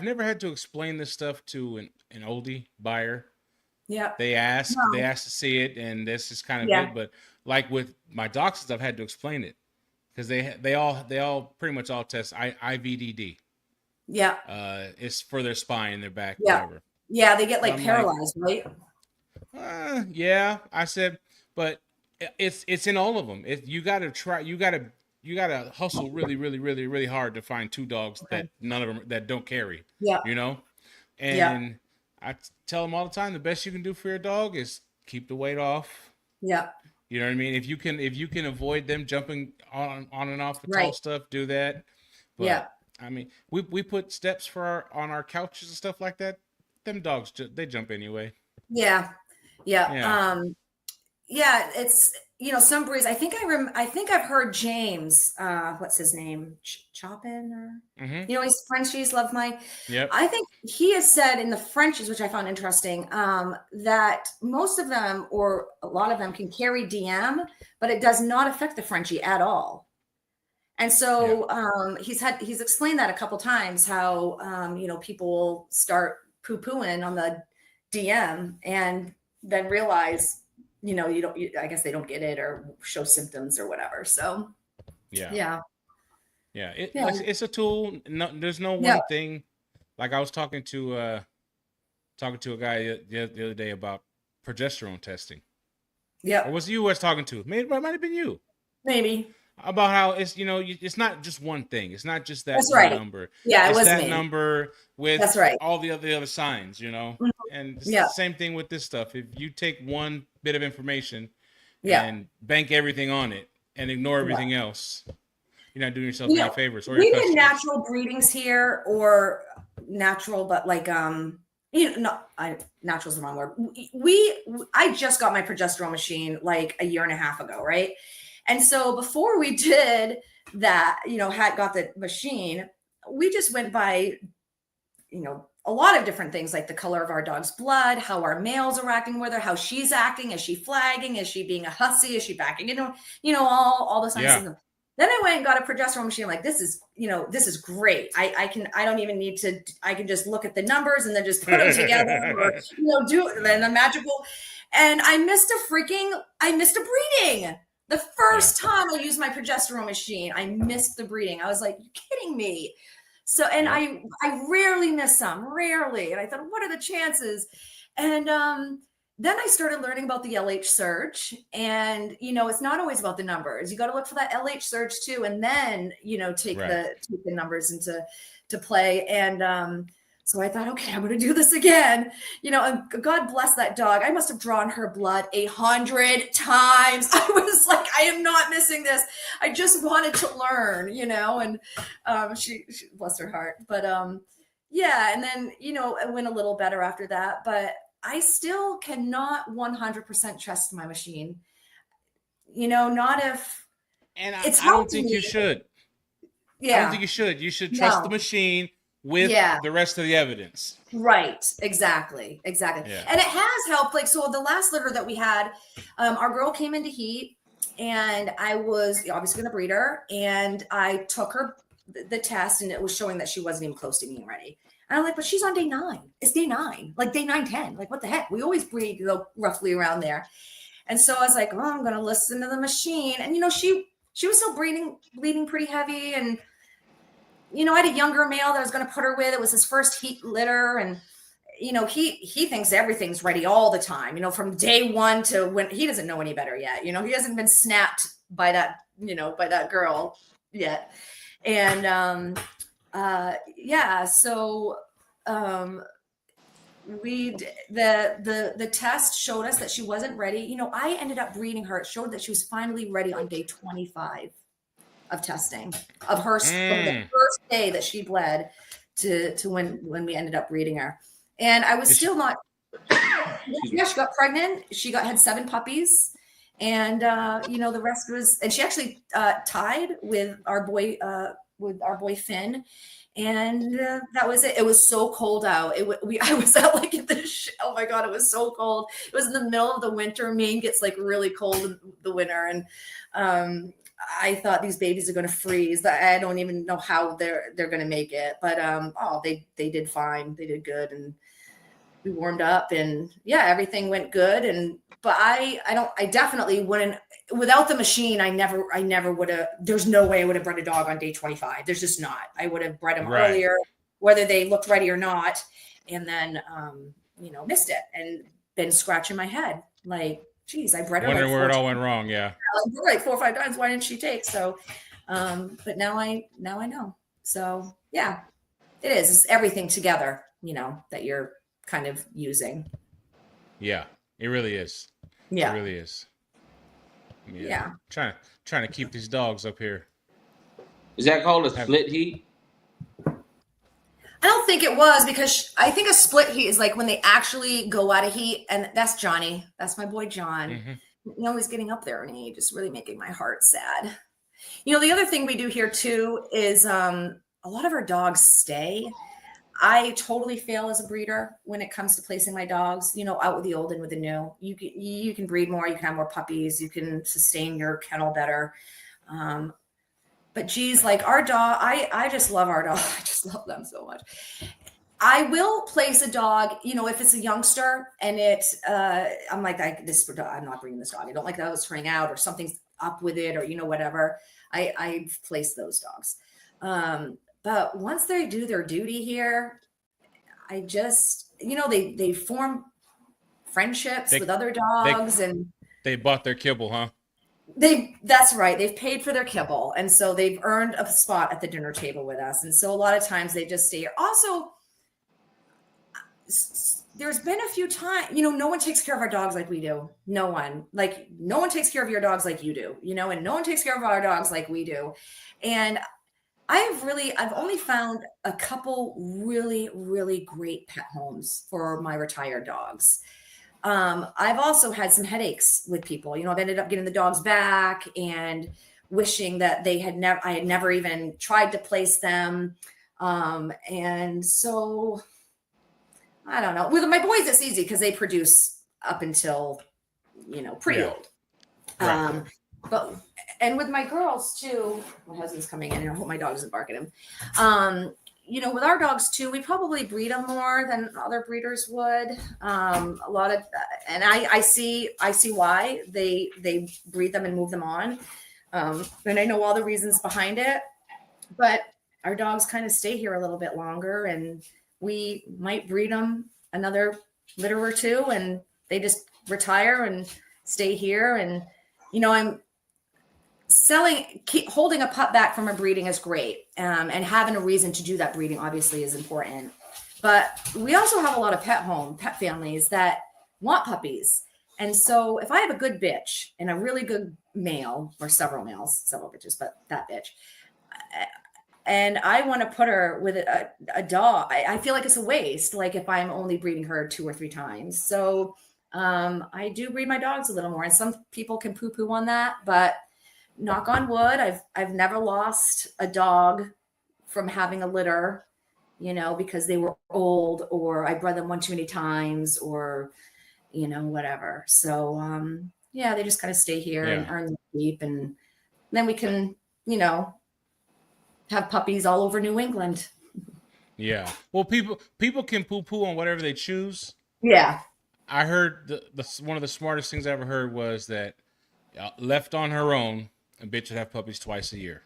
never had to explain this stuff to an oldie buyer. Yeah. They ask to see it, and this is kind of it. But like with my dachshunds, I've had to explain it because they all pretty much all test IVDD. Yeah. It's for their spine, their back, yeah. whatever. Yeah, they get like paralyzed, right? Yeah, I said, but it's in all of them. You got to hustle really, really, really, really hard to find two dogs that none of them that don't carry. Yeah. And I tell them all the time, the best you can do for your dog is keep the weight off. Yeah. You know what I mean? If you can avoid them jumping on and off the tall stuff, do that. But, I mean, we put steps on our couches and stuff like that. Them dogs, they jump anyway. Yeah. It's some breeds. I think I've heard James. What's his name? Chopin or he's Frenchies. Love my. Yep. I think he has said in the Frenchies, which I found interesting, that most of them or a lot of them can carry DM, but it does not affect the Frenchie at all. And so he's explained that a couple times how people will start poo-pooing on the DM and then realize I guess they don't get it or show symptoms or whatever. So it's a tool. No, there's no one thing. Like I was talking to a guy the other day about progesterone testing. Yeah. Or was it you I was talking to? Maybe it might have been you. Maybe. About how it's it's not just one thing. It's not just that number. Yeah, it's it was that me. number with all the other signs, Mm-hmm. And it's the same thing with this stuff. If you take one bit of information and bank everything on it and ignore everything else, you're not doing yourself any favors. Or we did natural breedings here, or natural, but like natural's the wrong word. I just got my progesterone machine like a year and a half ago, right? And so before we did that, had got the machine, we just went by, a lot of different things, like the color of our dog's blood, how our males are acting with her, how she's acting. Is she flagging? Is she being a hussy? Is she backing? All the signs of them. Then I went and got a progesterone machine. I'm like, this is great. I can just look at the numbers and then just put them together or, then a magical. And I missed a breeding. The first time I used my progesterone machine, I missed the breeding. I was like, you're kidding me. So, and I rarely miss some, rarely. And I thought, what are the chances? And then I started learning about the LH search. And, it's not always about the numbers. You got to look for that LH search too. And then, take the numbers into play. And so I thought, okay, I'm going to do this again. And God bless that dog. I must have drawn her blood 100 times. I was like, I am not missing this. I just wanted to learn, and she bless her heart. But and then, it went a little better after that. But I still cannot 100% trust my machine. Not if and I don't think you should. Yeah. I don't think you should. You should trust the machine with the rest of the evidence. Right. Exactly. Yeah. And it has helped. Like, so the last litter that we had, our girl came into heat and I was obviously going to breed her, and I took her the test and it was showing that she wasn't even close to being ready. And I'm like, but she's on day 9. It's day 9, like day 9, 10. Like, what the heck? We always breed, roughly around there. And so I was like, I'm going to listen to the machine. And, she was still bleeding pretty heavy. And, I had a younger male that I was going to put her with. It was his first heat litter. And, he thinks everything's ready all the time, from day 1 to when he doesn't know any better yet. He hasn't been snapped by that girl yet. And, so, the test showed us that she wasn't ready. I ended up breeding her. It showed that she was finally ready on day 25 of testing of her from the first day that she bled to when we ended up breeding her. And I was still not, she got pregnant. She had 7 puppies, and, the rest was, and she actually, tied with our boy Finn. And that was it. It was so cold out. I was out like in the oh my God, it was so cold. It was in the middle of the winter. Maine gets like really cold in the winter. And I thought these babies are going to freeze. I don't even know how they're going to make it. But they did fine. They did good. And we warmed up, and everything went good. But I definitely wouldn't, without the machine, I never would have, there's no way I would have bred a dog on day 25. There's just not. I would have bred them earlier, whether they looked ready or not. And then, missed it and been scratching my head. Like, geez, I bred her. Wondering where it all went wrong. Yeah. Like 4 or 5 times. Why didn't she take? So, but now I know. So yeah, it is. It's everything together, that you're kind of using. Yeah, it really is. Yeah, it really is. Yeah. Trying to keep these dogs up here. Is that called a split heat? I don't think it was, because I think a split heat is like when they actually go out of heat, and that's Johnny. That's my boy John. Mm-hmm. He's getting up there in age. It's really making my heart sad. The other thing we do here too is a lot of our dogs stay. I totally fail as a breeder when it comes to placing my dogs, out with the old and with the new. You can breed more, you can have more puppies, you can sustain your kennel better. But geez, like our dog, I just love our dog. I just love them so much. I will place a dog, if it's a youngster and I'm like, I'm not bringing this dog. I don't like that it's turning out, or something's up with it, or, whatever. I place those dogs. But once they do their duty here, I just, they form friendships with other dogs, and they bought their kibble, huh? That's right. They've paid for their kibble. And so they've earned a spot at the dinner table with us. And so a lot of times they just stay here. Also, there's been a few times, no one takes care of our dogs like we do. No one takes care of your dogs like you do, and no one takes care of our dogs like we do. And I've only found a couple really, really great pet homes for my retired dogs. I've also had some headaches with people. I've ended up getting the dogs back and wishing that I had never even tried to place them. And so I don't know. With my boys, it's easy because they produce up until, pretty old. Right. But with my girls too, my husband's coming in, and I hope my dog doesn't bark at him. With our dogs too, we probably breed them more than other breeders would. A lot of, and I see why they breed them and move them on. And I know all the reasons behind it, but our dogs kind of stay here a little bit longer, and we might breed them another litter or two, and they just retire and stay here. And, I'm holding a pup back from a breeding is great. And having a reason to do that breeding obviously is important. But we also have a lot of pet families that want puppies. And so if I have a good bitch and a really good male, or several bitches, but that bitch, and I want to put her with a dog, I feel like it's a waste. Like if I'm only breeding her 2 or 3 times. So I do breed my dogs a little more, and some people can poo-poo on that, but knock on wood, I've never lost a dog from having a litter, because they were old, or I bred them one too many times, or, whatever. So, they just kind of stay here and earn the keep. And then we can, have puppies all over New England. Yeah. Well, people can poo-poo on whatever they choose. Yeah. I heard the one of the smartest things I ever heard was that left on her own, a bitch would have puppies twice a year.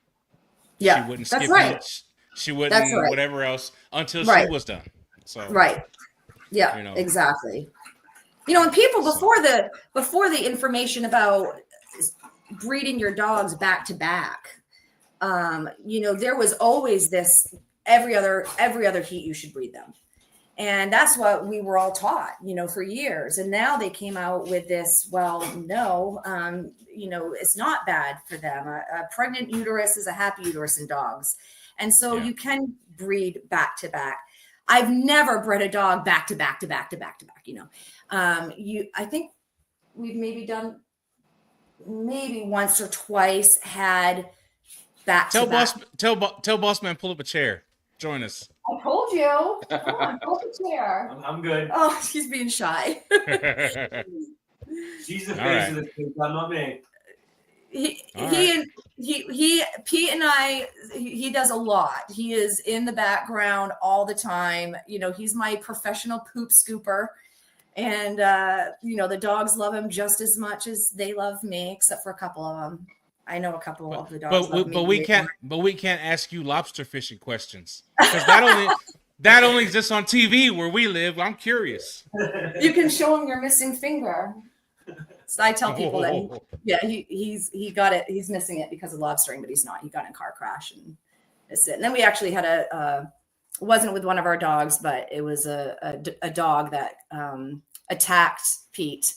Yeah, she wouldn't skip each. She wouldn't whatever else until she was done. So Yeah, exactly. And people before the information about breeding your dogs back to back, there was always this every other heat you should breed them. And that's what we were all taught, for years. And now they came out with this, well, no, it's not bad for them. A pregnant uterus is a happy uterus in dogs. And so you can breed back to back. I've never bred a dog back to back to back to back to back, I think we've maybe done once or twice had back to back. Tell Boss Man, pull up a chair. Join us. I told you. Come on, pull up a chair. I'm good. Oh, she's being shy. She's the face of the thing. I'm not me. Pete and I, he does a lot. He is in the background all the time. He's my professional poop scooper. And, the dogs love him just as much as they love me, except for a couple of them. I know a couple of the dogs. But we can't ask you lobster fishing questions, because that only exists on TV where we live. I'm curious. You can show him your missing finger. So I tell people that he got it. He's missing it because of lobstering, but he's not. He got in a car crash, and that's it. And then we actually had it wasn't with one of our dogs, but it was a dog that attacked Pete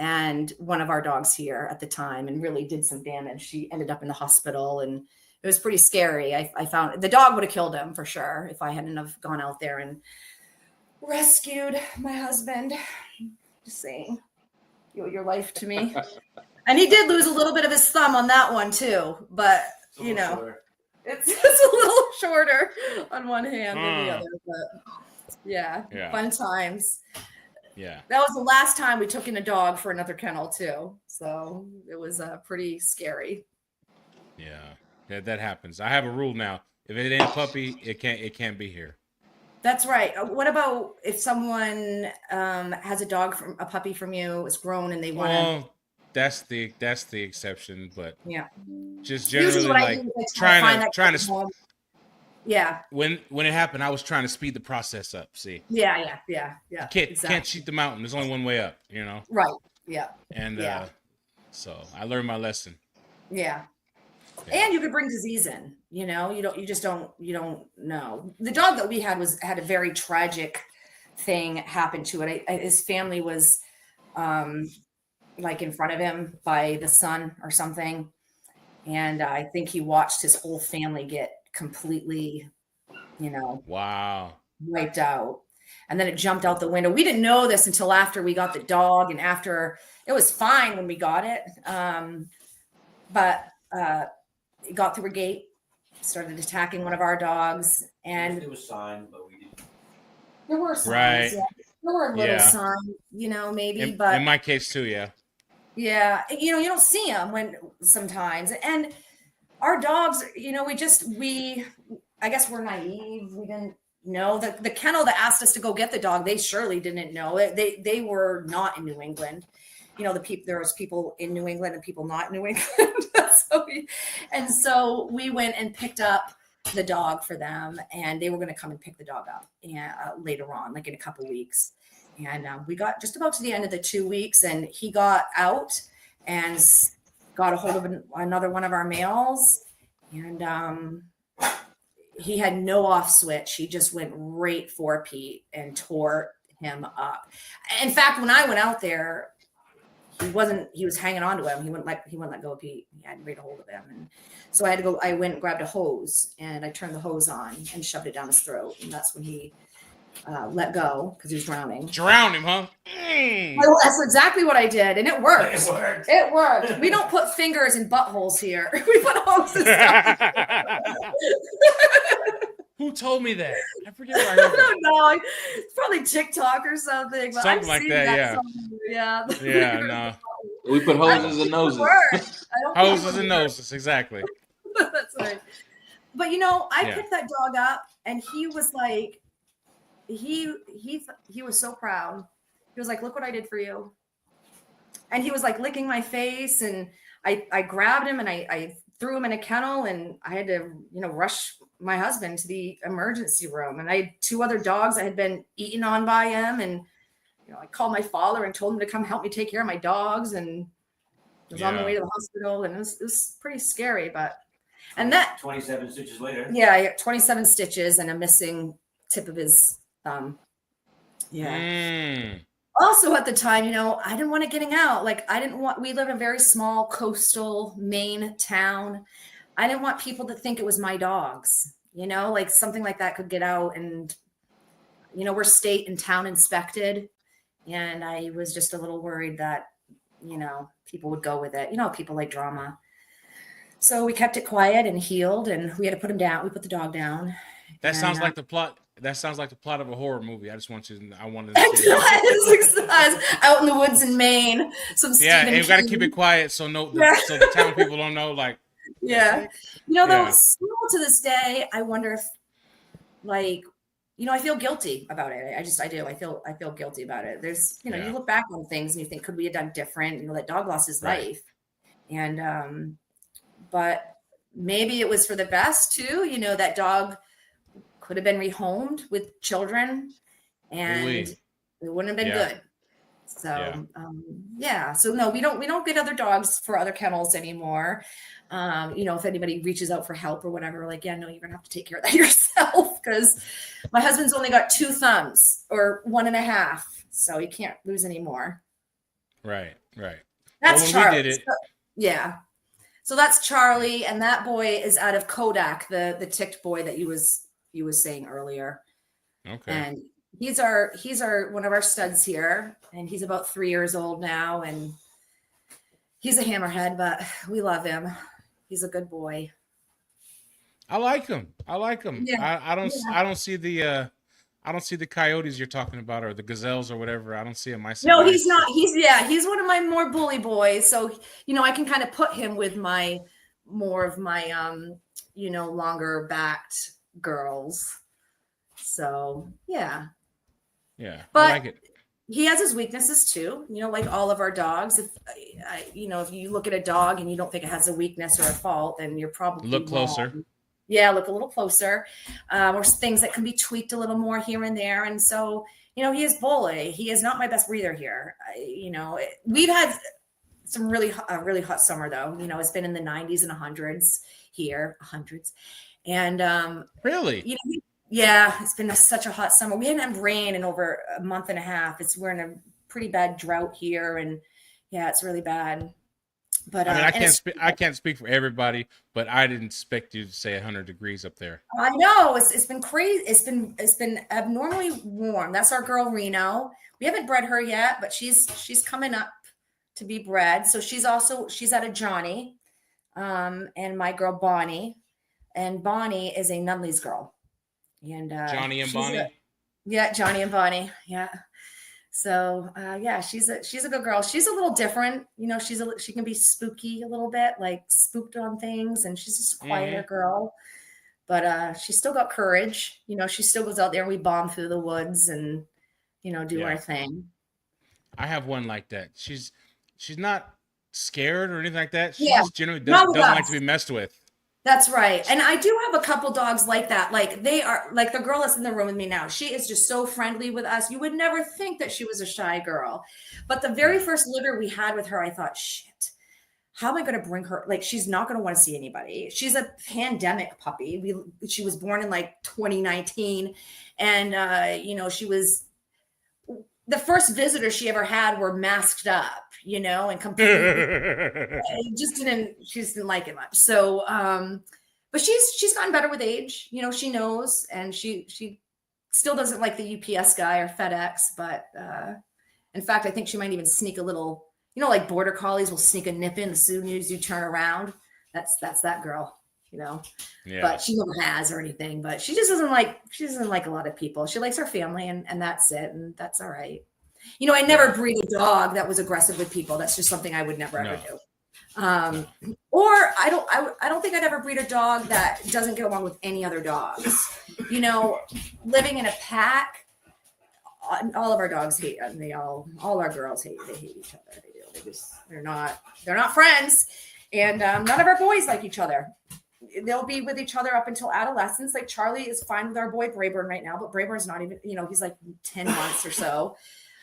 and one of our dogs here at the time, and really did some damage. She ended up in the hospital, and it was pretty scary. I found the dog would have killed him for sure if I hadn't have gone out there and rescued my husband. Just saying, you owe your life to me. And he did lose a little bit of his thumb on that one too, but it's a little shorter on one hand than the other. But fun times. Yeah, that was the last time we took in a dog for another kennel too, so it was pretty scary. Yeah, that happens. I have a rule now: if it ain't a puppy, it can't be here. That's right. What about if someone has a puppy from you, is grown, and they want to? Well, that's the exception, but just generally like trying to. Yeah. When it happened, I was trying to speed the process up. See. Yeah. You can't cheat the mountain. There's only one way up. Right. Yeah. And so I learned my lesson. Yeah. And you could bring disease in. You don't know. The dog that we had had a very tragic thing happen to it. His family was like in front of him by the sun or something, and I think he watched his whole family get completely, wiped out. And then it jumped out the window. We didn't know this until after we got the dog, and after it was fine when we got it. But it got through a gate, started attacking one of our dogs, and it was signs, but we didn't. There were signs. Right. were little signs, maybe, but in my case too, yeah. Yeah, you don't see them sometimes, and our dogs, I guess we're naive. We didn't know the kennel that asked us to go get the dog. They surely didn't know it. They were not in New England. There was people in New England and people not in New England. So we went and picked up the dog for them, and they were going to come and pick the dog up later on, like in a couple weeks. And we got just about to the end of the 2 weeks, and he got out and got a hold of another one of our males, and he had no off switch. He just went right for Pete and tore him up. In fact, when I went out there, he was hanging on to him. He wouldn't let go of Pete. He had great hold of him. And so I went and grabbed a hose, and I turned the hose on and shoved it down his throat. And that's when he let go, because he was drowning. Drowned him, huh? Well, that's exactly what I did, and it worked. It worked. We don't put fingers in buttholes here. We put hoses down. Who told me that? I forget where I heard I don't know. It's probably TikTok or something. But something like that, yeah. Yeah, no. We put hoses and noses. Hoses and noses, exactly. That's right. But I picked that dog up, and he was like, he was so proud. He was like, "Look what I did for you." And he was like licking my face, and I grabbed him and I threw him in a kennel, and I had to, rush my husband to the emergency room. And I had 2 other dogs that had been eaten on by him. And, I called my father and told him to come help me take care of my dogs. And I was on my way to the hospital, and it was pretty scary, and that 27 stitches later. Yeah, 27 stitches and a missing tip of his thumb. Yeah. Also at the time, I didn't want it getting out. Like we live in a very small coastal Maine town. I didn't want people to think it was my dogs, like something like that could get out, and, we're state and town inspected. And I was just a little worried that, people would go with it. People like drama. So we kept it quiet and healed, and we had to put him down. We put the dog down. That sounds like the plot. That sounds like the plot of a horror movie. I wanted to see it. Out in the woods in Maine. And you got to keep it quiet so the town people don't know. Like, though still to this day, I wonder if, I feel guilty about it. I do. I feel guilty about it. There's, you look back on things and you think, could we have done different? That dog lost his life, and but maybe it was for the best too. That dog could have been rehomed with children, and it wouldn't have been good. So so no, we don't get other dogs for other kennels anymore. If anybody reaches out for help or whatever, we're like, no, you're gonna have to take care of that yourself, because my husband's only got 2 thumbs or 1.5, so you can't lose any more. Right. That's Charlie. We did it. So that's Charlie, and that boy is out of Kodak, the ticked boy that you was saying earlier. Okay. And he's our one of our studs here, and he's about 3 years old now, and he's a hammerhead, but we love him. He's a good boy. I like him. Yeah. I don't see the coyotes you're talking about, or the gazelles or whatever. I don't see him myself. No, he's not. He's one of my more bully boys. So, I can kind of put him with more of my longer backed girls. So, yeah. But I like it. He has his weaknesses too, like all of our dogs. If you look at a dog and you don't think it has a weakness or a fault, then you're probably look closer. Wrong. Yeah, look a little closer. Or things that can be tweaked a little more here and there. And so, he is bully. He is not my best breather here. We've had some really hot summer though. It's been in the 90s and 100s here, and really. It's been such a hot summer. We hadn't had rain in over a month and a half. We're in a pretty bad drought here, and it's really bad. But I can't speak for everybody, but I didn't expect you to say 100 degrees up there. I know it's been crazy. It's been abnormally warm. That's our girl Reno. We haven't bred her yet, but she's coming up to be bred. So she's out of Johnny, and my girl Bonnie, and Bonnie is a Nunley's girl. And Johnny and Bonnie. Johnny and Bonnie. Yeah. So yeah, she's a good girl. She's a little different, she can be spooky a little bit, like spooked on things, and she's just a quieter girl. But she's still got courage. She still goes out there and we bomb through the woods and do our thing. I have one like that. She's not scared or anything like that. She just generally doesn't like to be messed with. That's right. And I do have a couple dogs like that. Like they are, like the girl that's in the room with me now, she is just so friendly with us. You would never think that she was a shy girl. But the very first litter we had with her, I thought, shit, how am I going to bring her? Like, she's not going to want to see anybody. She's a pandemic puppy. She was born in like 2019. And, she was, the first visitors she ever had were masked up, and completely she didn't like it much. So, but she's gotten better with age, she knows, and she still doesn't like the UPS guy or FedEx, but, in fact, I think she might even sneak a little, like border collies will sneak a nip in as soon as you turn around. That's that girl, but she never has or anything, but she doesn't like a lot of people. She likes her family and that's it. And that's all right. I never breed a dog that was aggressive with people. That's just something I would never ever do. Or I don't think I'd ever breed a dog that doesn't get along with any other dogs. Living in a pack, all of our dogs hate, and all our girls hate. They hate each other. They do. They're not friends, and none of our boys like each other. They'll be with each other up until adolescence. Like Charlie is fine with our boy Brayburn right now, but Brayburn's not even, he's like 10 months or so.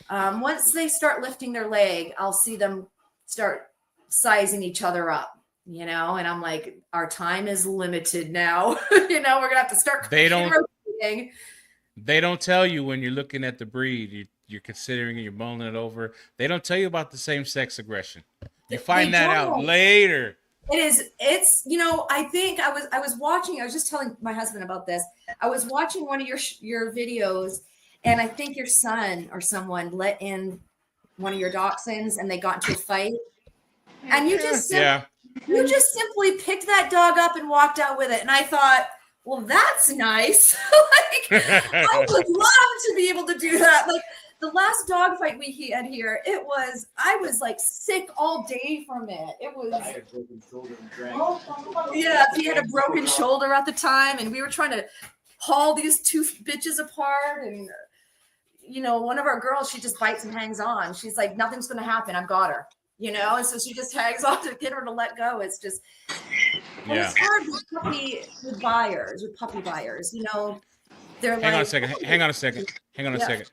Once they start lifting their leg, I'll see them start sizing each other up, and I'm like, our time is limited now. We're gonna have to start. They don't tell you when you're looking at the breed, you're considering it, you're mulling it over. They don't tell you about the same sex aggression. You find that out later. It's, I think I was watching, I was just telling my husband about this. I was watching one of your videos, and I think your son or someone let in one of your dachshunds and they got into a fight. And you just simply picked that dog up and walked out with it. And I thought, well, that's nice. I would love to be able to do that. Like the last dog fight we had here, I was like sick all day from it. It was, I had a broken shoulder and he had a broken shoulder at the time, and we were trying to haul these two bitches apart. And, one of our girls, she just bites and hangs on. She's like, nothing's going to happen. I've got her, and so she just hangs on to get her to let go. It's just, it's hard with puppy buyers. They're Hang on a second.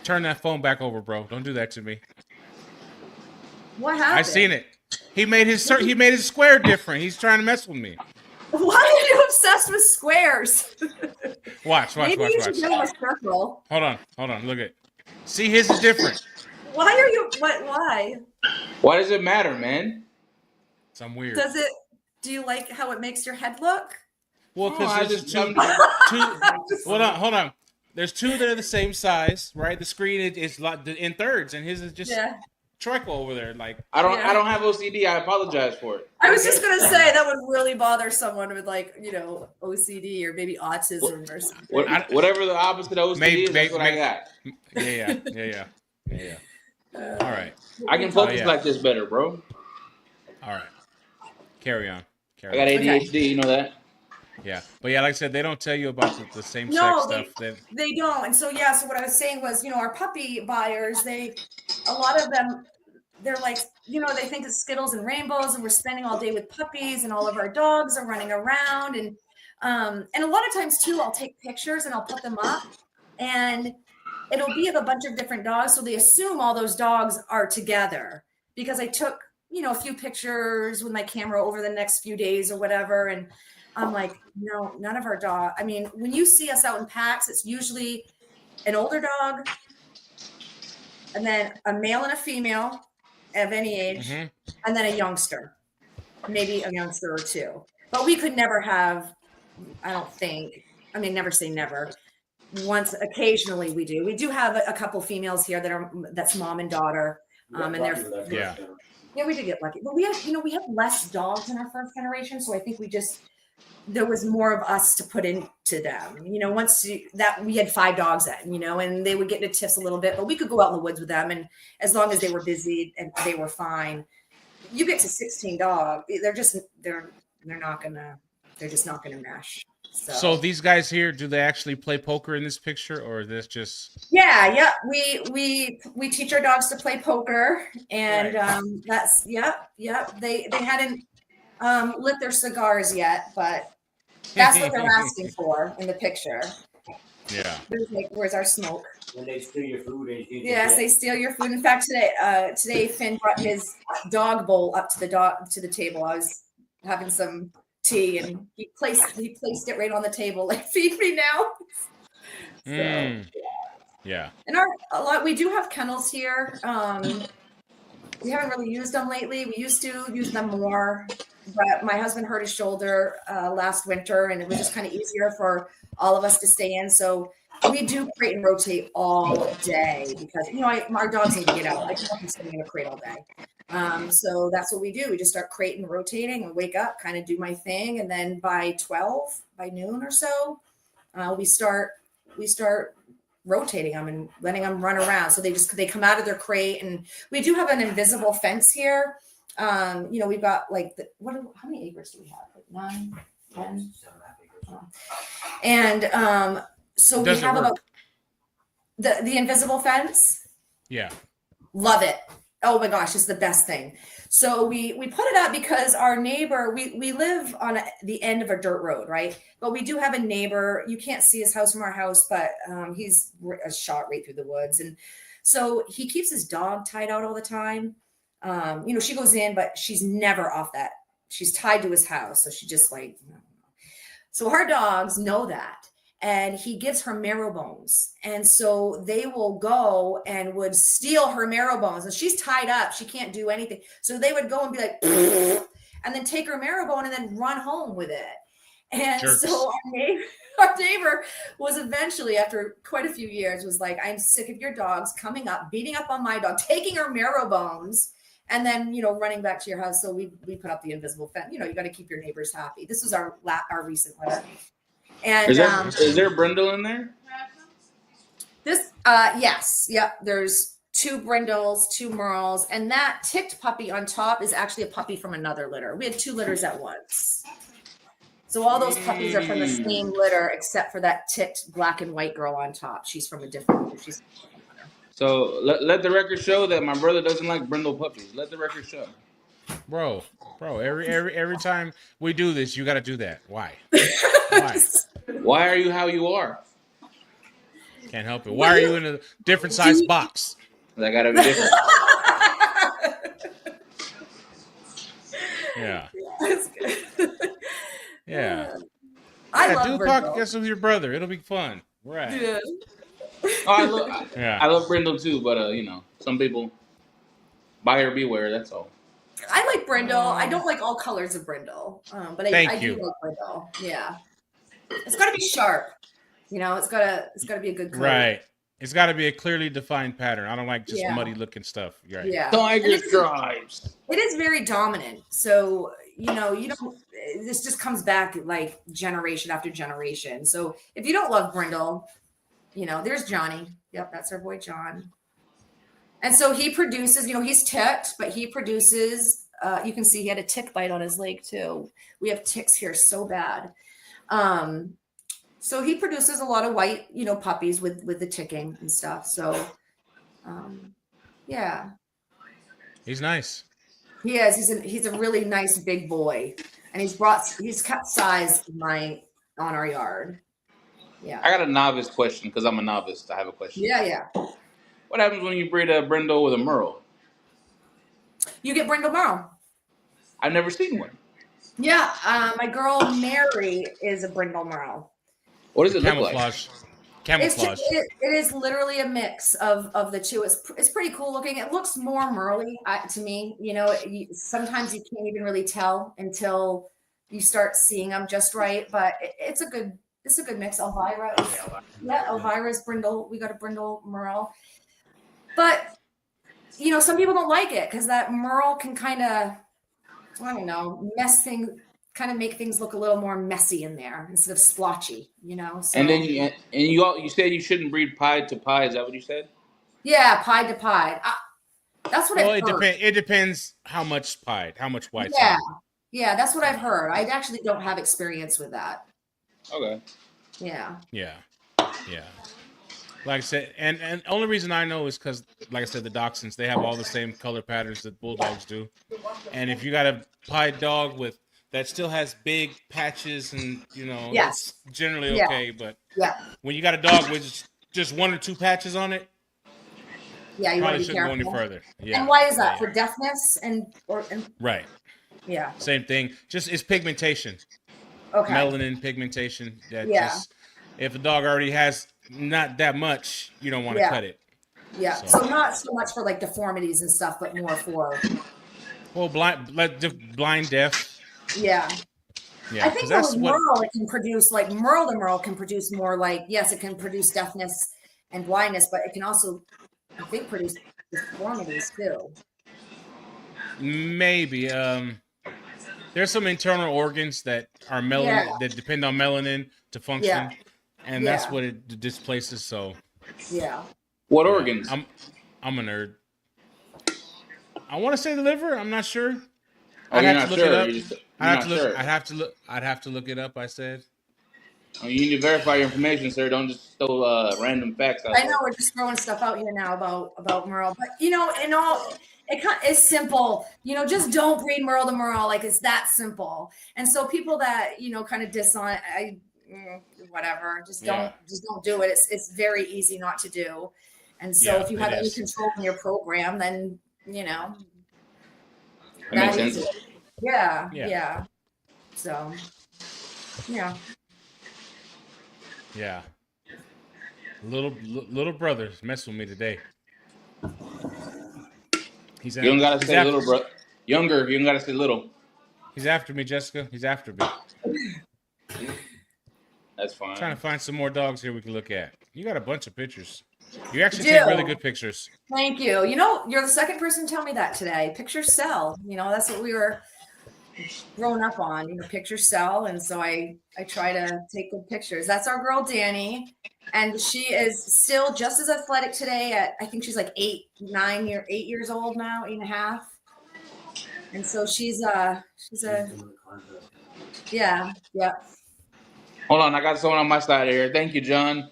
Turn that phone back over, bro. Don't do that to me. What happened? I seen it. He made his square different. He's trying to mess with me. Why are you obsessed with squares? Watch. Maybe you should give him a circle. Hold on. Look at. See, his is different. Why are you? Why? Why does it matter, man? Some weird. Do you like how it makes your head look? Well, because there's two. Hold on. There's two that are the same size, right? The screen is in thirds, and his is just trickle over there. Like I don't have OCD. I apologize for it. I was just gonna say that would really bother someone with OCD or maybe autism or something. Whatever the opposite of OCD is, that's what I got. Yeah. All right. I can focus like this better, bro. All right. Carry on. I got ADHD. You know that. Yeah, but like I said, they don't tell you about the same sex stuff. They don't. And so so what I was saying was, our puppy buyers, a lot of them, they're like, they think it's Skittles and rainbows, and we're spending all day with puppies, and all of our dogs are running around, and a lot of times too, I'll take pictures and I'll put them up, and it'll be of a bunch of different dogs, so they assume all those dogs are together because I took a few pictures with my camera over the next few days or whatever, and I'm like, no, none of our dog. I mean, when you see us out in packs, it's usually an older dog and then a male and a female of any age, and then a youngster, maybe a youngster or two. But we could never have, I don't think, never say never. Once, occasionally we do. We do have a couple females here that's mom and daughter. And they're, we did get lucky. But we have less dogs in our first generation. So I think we just there was more of us to put into them. Once that we had 5 dogs then, and they would get into tiffs a little bit, but we could go out in the woods with them. And as long as they were busy and they were fine, you get to 16 dogs, they're just not gonna mesh. So these guys here, do they actually play poker in this picture, or is this just? Yeah. We teach our dogs to play poker, and right. That's They hadn't lit their cigars yet, but that's what they're asking for in the picture. Yeah. Where's our smoke? When they steal your food. Yes, they steal your food. In fact, today Finn brought his dog bowl up to the table. I was having some tea, and he placed it right on the table, like, feed me now. So, yeah. And we do have kennels here. We haven't really used them lately. We used to use them more, but my husband hurt his shoulder last winter, and it was just kind of easier for all of us to stay in. So we do crate and rotate all day because our dogs need to get out. I can't be sitting in a crate all day. So that's what we do. We just start crate and rotating and wake up, kind of do my thing, and then by noon or so, we start rotating them and letting them run around. So they come out of their crate, and we do have an invisible fence here. We've got how many acres do we have? Like 9, 10. And so we have about the invisible fence. Yeah. Love it. Oh my gosh, it's the best thing. So we put it up because our neighbor, we live on the end of a dirt road, right? But we do have a neighbor. You can't see his house from our house, but he's a shot right through the woods. And so he keeps his dog tied out all the time. She goes in, but she's never off that. She's tied to his house. So she just so her dogs know that. And he gives her marrow bones. And so they will go and would steal her marrow bones. And she's tied up. She can't do anything. So they would go and be like, and then take her marrow bone and then run home with it. And Jerks. So our neighbor was eventually, after quite a few years, was like, I'm sick of your dogs coming up, beating up on my dog, taking her marrow bones, and then, running back to your house. So we put up the invisible fence. You got to keep your neighbors happy. This was our recent letter. And is there brindle in there? This yes. Yep. There's 2 brindles, 2 merles, and that ticked puppy on top is actually a puppy from another litter. We had 2 litters at once. So all those puppies are from the same litter, except for that ticked black and white girl on top. She's from a different litter. So let the record show that my brother doesn't like brindle puppies. Let the record show. Bro, every time we do this, you got to do that. Why? Why are you how you are? Can't help it. Why are you in a different size box? I gotta be different. Yeah. That's good. Yeah. I love do a podcast with your brother. It'll be fun. Right. Yeah. I love brindle too, but some people buyer beware. That's all. I like brindle. I don't like all colors of brindle, but I do like brindle. Yeah, it's got to be sharp. It's got to be a good color. Right. It's got to be a clearly defined pattern. I don't like just muddy looking stuff. Right. Yeah. Tiger stripes. It is very dominant. So you don't. This just comes back like generation after generation. So if you don't love brindle, there's Johnny. Yep, that's our boy John. And so he produces, he's ticked, but he produces, you can see he had a tick bite on his leg too. We have ticks here so bad. So he produces a lot of white, puppies with the ticking and stuff. So, yeah. He's nice. He is. He's a really nice big boy. And he's kept size on our yard. Yeah. I got a novice question because I'm a novice. I have a question. Yeah. What happens when you breed a brindle with a merle? You get brindle merle. I've never seen one. Yeah, my girl Mary is a brindle merle. What does it look like? Camouflage. It is literally a mix of the 2. It's pretty cool looking. It looks more merly to me. Sometimes you can't even really tell until you start seeing them just right. But it's a good mix. Elvira's brindle. We got a brindle merle. But, some people don't like it because that merle can kind of, I don't know, mess things. kind of make things look a little more messy in there instead of splotchy, you know. So, and then you said you shouldn't breed pied to pie. Is that what you said? Yeah, pied to pied. That's what I've heard. It depends how much pied, how much white. Yeah, that's what I've heard. I actually don't have experience with that. Okay. Yeah. Like I said, and only reason I know is because, like I said, the dachshunds, they have all the same color patterns that bulldogs do. And if you got a pied dog that still has big patches and, you know, it's generally okay. But when you got a dog with just 1 or 2 patches on it, you probably shouldn't go any further. Yeah. And why is that? For deafness right. Yeah. Same thing. Just it's pigmentation. Okay. Melanin pigmentation. Just if the dog already has not that much, you don't want to cut it. Yeah. So not so much for like deformities and stuff, but more for blind, deaf. Yeah. Yeah. I think with Merle, it can produce like Merle can produce more like, yes, it can produce deafness and blindness, but it can also, I think, produce deformities too. Maybe. There's some internal organs that are melanin that depend on melanin to function, and that's what it displaces. So, what organs? I'm a nerd. I want to say the liver. I'm not sure. Oh, you're not sure. I'd have to look it up. I said. Oh, you need to verify your information, sir. Don't just throw random facts out. I know we're just throwing stuff out here now about Merle, but you know, it's simple. You know, just don't breed Merle to Merle. Like it's that simple. And so people that kind of diss on whatever, just don't do it. It's very easy not to do. And so if you have any control in your program, then that makes sense. Yeah. So Yeah. Little brother's messing with me today. You don't gotta say little, bro. Younger, you don't gotta say little. He's after me, Jessica. He's after me. That's fine. I'm trying to find some more dogs here we can look at. You got a bunch of pictures. You actually take really good pictures. Thank you. You know, you're the second person to tell me that today. Pictures sell. You know, that's what we were growing up on. You know, pictures sell, and so I try to take good pictures. That's our girl Danny, and she is still just as athletic today. I think she's like 8 years old now, 8.5. And so she's a yeah. Hold on, I got someone on my side here. Thank you, John.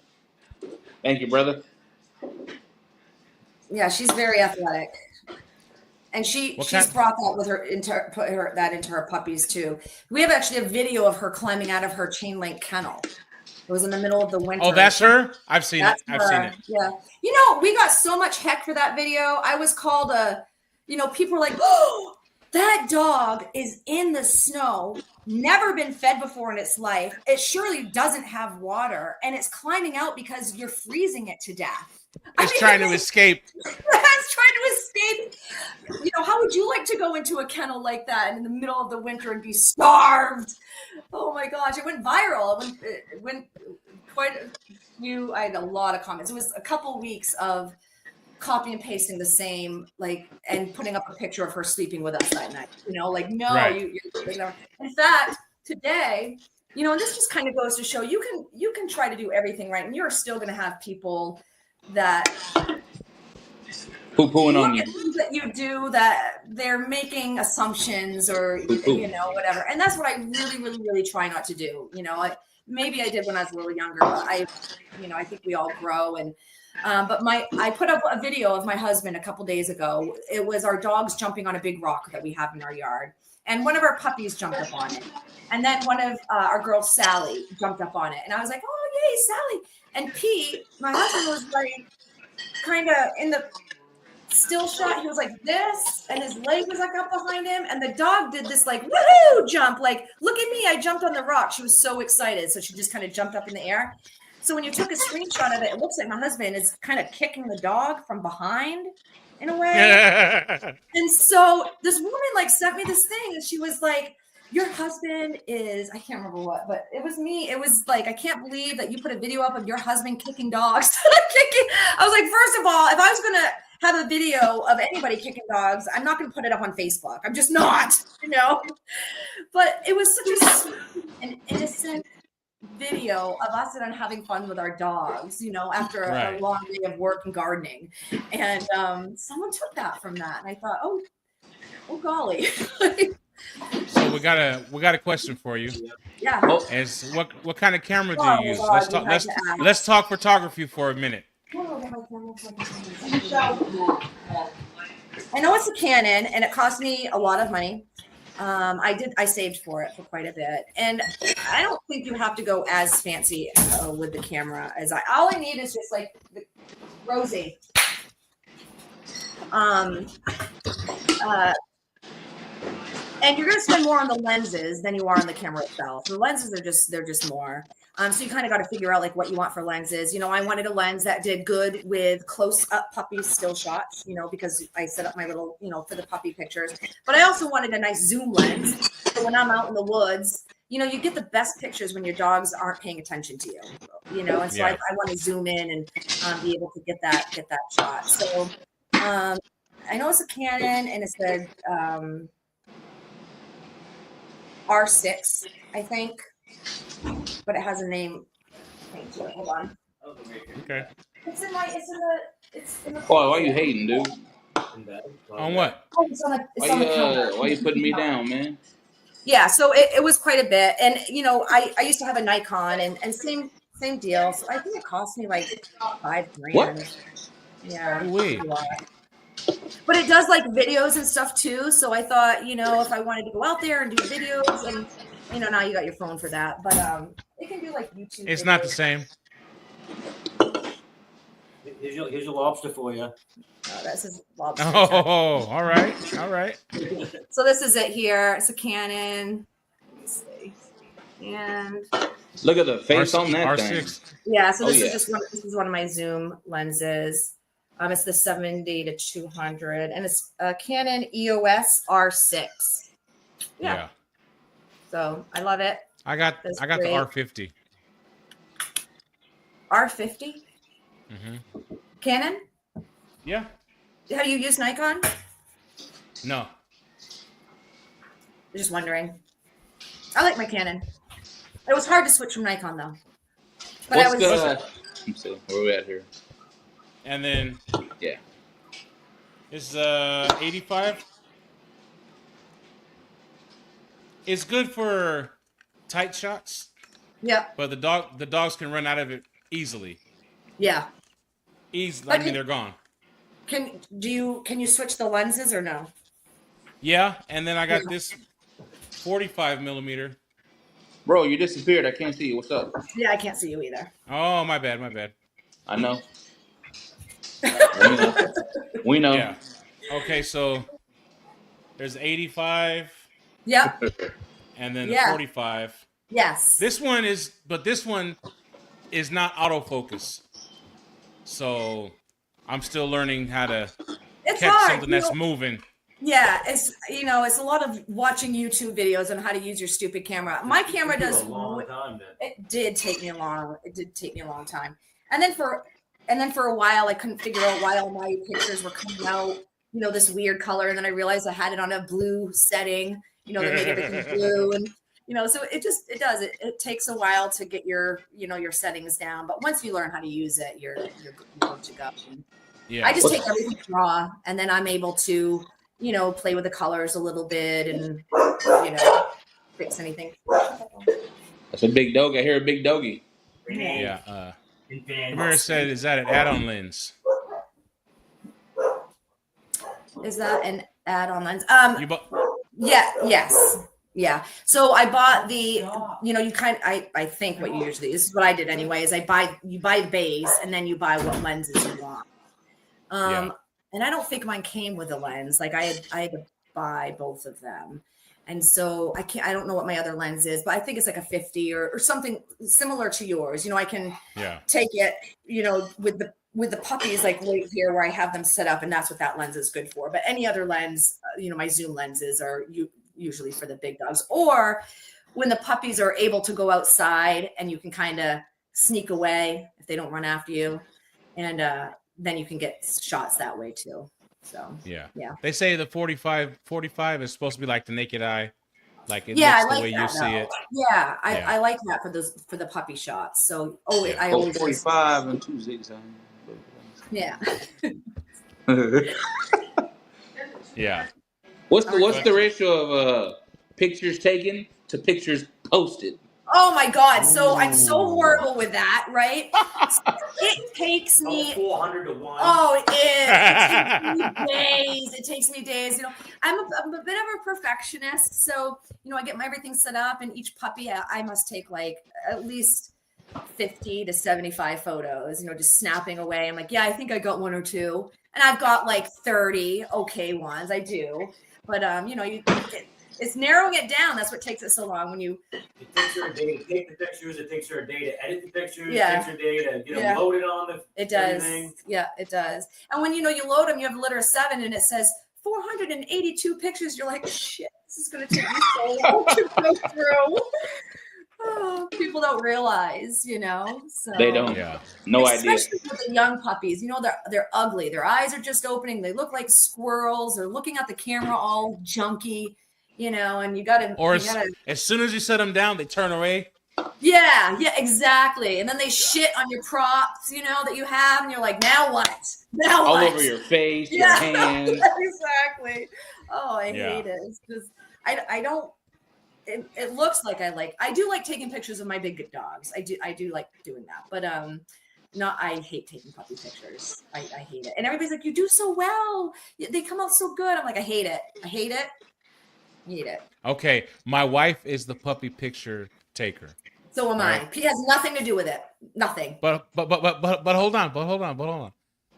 Thank you, brother. Yeah, she's very athletic. And she's brought that with her put that into her puppies too. We have actually a video of her climbing out of her chain link kennel. It was in the middle of the winter. Oh, that's her? I've seen it. I've seen it. Yeah. You know, we got so much heck for that video. I was called people were like, oh, that dog is in the snow, never been fed before in its life. It surely doesn't have water, and it's climbing out because you're freezing it to death. It's trying to escape. It's trying to escape. You know, how would you like to go into a kennel like that in the middle of the winter and be starved? Oh my gosh, it went viral. It went quite a few. I had a lot of comments. It was a couple weeks of copy and pasting the same, and putting up a picture of her sleeping with us that night. You know, no, right. In fact, today, and this just kind of goes to show you can try to do everything right, and you're still going to have people that poo-pooing on you. That you do that they're making assumptions or whatever, and that's what I really, really, really try not to do. Maybe I did when I was a little younger, but I think we all grow and. But I put up a video of my husband a couple days ago. It was our dogs jumping on a big rock that we have in our yard. And one of our puppies jumped up on it. And then one of our girls, Sally, jumped up on it. And I was like, oh, yay, Sally. And Pete, my husband, was kind of in the still shot. He was like this, and his leg was up behind him. And the dog did this woohoo jump. Look at me, I jumped on the rock. She was so excited. So she just kind of jumped up in the air. So when you took a screenshot of it, it looks like my husband is kind of kicking the dog from behind in a way. And so this woman sent me this thing and she was like, your husband is, I can't remember what, but it was me. It was I can't believe that you put a video up of your husband kicking dogs. I was like, first of all, if I was going to have a video of anybody kicking dogs, I'm not going to put it up on Facebook. I'm just not. you know. But it was such a sweet and innocent video of us and having fun with our dogs, you know, after a long day of work and gardening. And someone took that from that, and I thought, oh golly. So we got a question for you. Yeah. As what kind of camera do you use? Let's talk photography for a minute. I know it's a Canon, and it cost me a lot of money. I saved for it for quite a bit, and I don't think you have to go as fancy with the camera as all I need is just like the Rosie. And you're going to spend more on the lenses than you are on the camera itself. The lenses they're just more. So you kind of got to figure out like what you want for lenses. You know, I wanted a lens that did good with close up puppy still shots, you know, because I set up my little, you know, for the puppy pictures, but I also wanted a nice zoom lens. So when I'm out in the woods, you know, you get the best pictures when your dogs aren't paying attention to you, you know? And so I want to zoom in and be able to get that shot. So I know it's a Canon, and it's the R6, I think, but it has a name. Thank you. Hold on. Okay. It's in the. Paul, why you hating, dude? On what? Oh, it's on the why you putting me down, man? Yeah, so it was quite a bit, and you know, I used to have a Nikon, and same deal. So I think it cost me like $5,000. What? Yeah. Wait. But it does like videos and stuff too. So I thought, you know, if I wanted to go out there and do videos, and you know, now you got your phone for that. But it can do like YouTube. It's videos. not the same. Here's your lobster for you. Oh, this is lobster. Oh, all right. So this is it here. It's a Canon. Let me see. And look at the face on that R6. thing. Yeah. So this is just one of my zoom lenses. It's the 70 to 200, and it's a Canon EOS R6. Yeah. So I love it. I got the R50. R50. Mm-hmm. Canon. Yeah. Have you used Nikon? No. I'm just wondering. I like my Canon. It was hard to switch from Nikon though. But let's see, where are we at here? And then it's 85. It's good for tight shots. Yeah. But the dogs can run out of it easily. Yeah. I mean, they're gone. Can you switch the lenses or no? Yeah, and then I got this 45 millimeter. Bro, you disappeared. I can't see you. What's up? Yeah, I can't see you either. Oh, my bad. I know. We know. Yeah. Okay, so there's 85. Yep. And then the 45. Yes. This one is not autofocus. So I'm still learning how to catch something that's moving. Yeah, it's a lot of watching YouTube videos on how to use your stupid camera. My camera does. It did take me a long time. And then for a while, I couldn't figure out why all my pictures were coming out, you know, this weird color. And then I realized I had it on a blue setting, you know, that made everything blue. And, you know, so it takes a while to get your settings down. But once you learn how to use it, you're good to go. Yeah. I just take everything raw, and then I'm able to, you know, play with the colors a little bit and, you know, fix anything. That's a big dog. I hear a big doggy. Yeah. Mira said, is that an add-on lens? Is that an add-on lens? Yes. Yeah. So I bought the, you know, I think what you usually, this is what I did anyway, is you buy the base, and then you buy what lenses you want. And I don't think mine came with a lens. Like I had to buy both of them. And so I don't know what my other lens is, but I think it's like a 50 or something similar to yours. You know, I can take it, you know, with the puppies, like right here where I have them set up, and that's what that lens is good for. But any other lens, you know, my zoom lenses are usually for the big dogs, or when the puppies are able to go outside and you can kind of sneak away if they don't run after you. And, then you can get shots that way too. So yeah. Yeah. They say the 45 is supposed to be like the naked eye. Like it Yeah, looks I the like way that, you see it. Yeah, Yeah. I like that for the puppy shots. So I Oh, always 45 and 2 zigzags. Yeah. Yeah. What's the ratio of pictures taken to pictures posted? Oh my God. So I'm so Ooh. horrible with that, right? It takes me 400 to 1. Oh, it takes me days. It takes me days. You know, I'm a bit of a perfectionist. So, you know, I get everything set up, and each puppy I must take like at least 50 to 75 photos, you know, just snapping away. I'm like, yeah, I think I got 1 or 2. And I've got like 30 okay ones. I do. But you know, it's narrowing it down. That's what takes it so long when you It takes her a day to take the pictures. It takes her a day to edit the pictures. Yeah. It takes her a day to get them loaded on the It does. everything. Yeah, it does. And when you know you load them, you have a litter of 7 and it says 482 pictures. You're like, shit, this is going to take me so long to go through. Oh, people don't realize, you know. So They don't. Yeah. No idea. Especially with the young puppies, you know, they're ugly. Their eyes are just opening. They look like squirrels. They're looking at the camera all junky, you know. And you got to. Or as soon as you set them down, they turn away. Yeah, exactly. And then they shit on your props, you know, that you have, and you're like, now what? Now All what? over your face, your hands. Exactly. Oh, I hate it. It's just I don't. It looks like I do like taking pictures of my big dogs. I do like doing that, but I hate taking puppy pictures. I hate it. And everybody's like, you do so well. They come out so good. I'm like, I hate it. I hate it. Hate it. Okay, my wife is the puppy picture taker. So am I. He has nothing to do with it. Nothing. But hold on.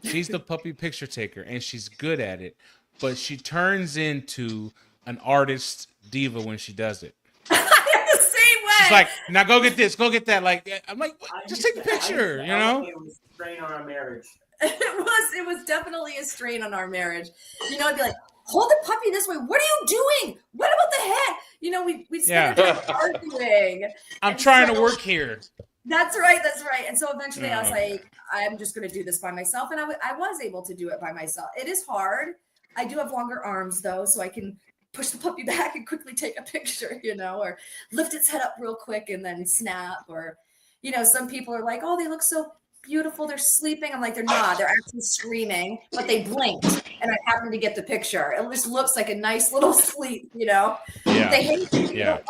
She's the puppy picture taker, and she's good at it. But she turns into an artist diva when she does it. I'm the same way. She's like, now go get this, go get that. Like, I'm like, just take a picture, you know? It was a strain on our marriage. It was definitely a strain on our marriage. You know, I'd be like, hold the puppy this way. What are you doing? What about the head? You know, we'd spend our time arguing. I'm trying to work here. That's right. And so eventually I was like, I'm just going to do this by myself. And I was able to do it by myself. It is hard. I do have longer arms though, so I can push the puppy back and quickly take a picture, you know, or lift its head up real quick and then snap. Or, you know, some people are like, oh, they look so beautiful. They're sleeping. I'm like, they're not. They're actually screaming, but they blinked and I happened to get the picture. It just looks like a nice little sleep, you know. Yeah. They hate it. Yeah.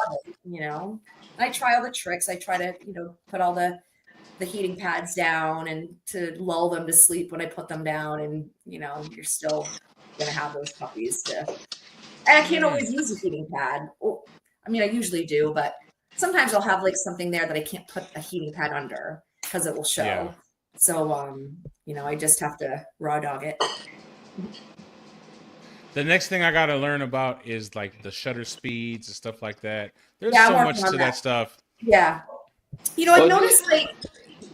You know, I try all the tricks. I try to, you know, put all the heating pads down and to lull them to sleep when I put them down. And, you know, you're still going to have those puppies and I can't always use a heating pad. I mean, I usually do, but sometimes I'll have like something there that I can't put a heating pad under because it will show. Yeah. So, you know, I just have to raw dog it. The next thing I got to learn about is like the shutter speeds and stuff like that. There's so much to that stuff. Yeah. You know, I've noticed like.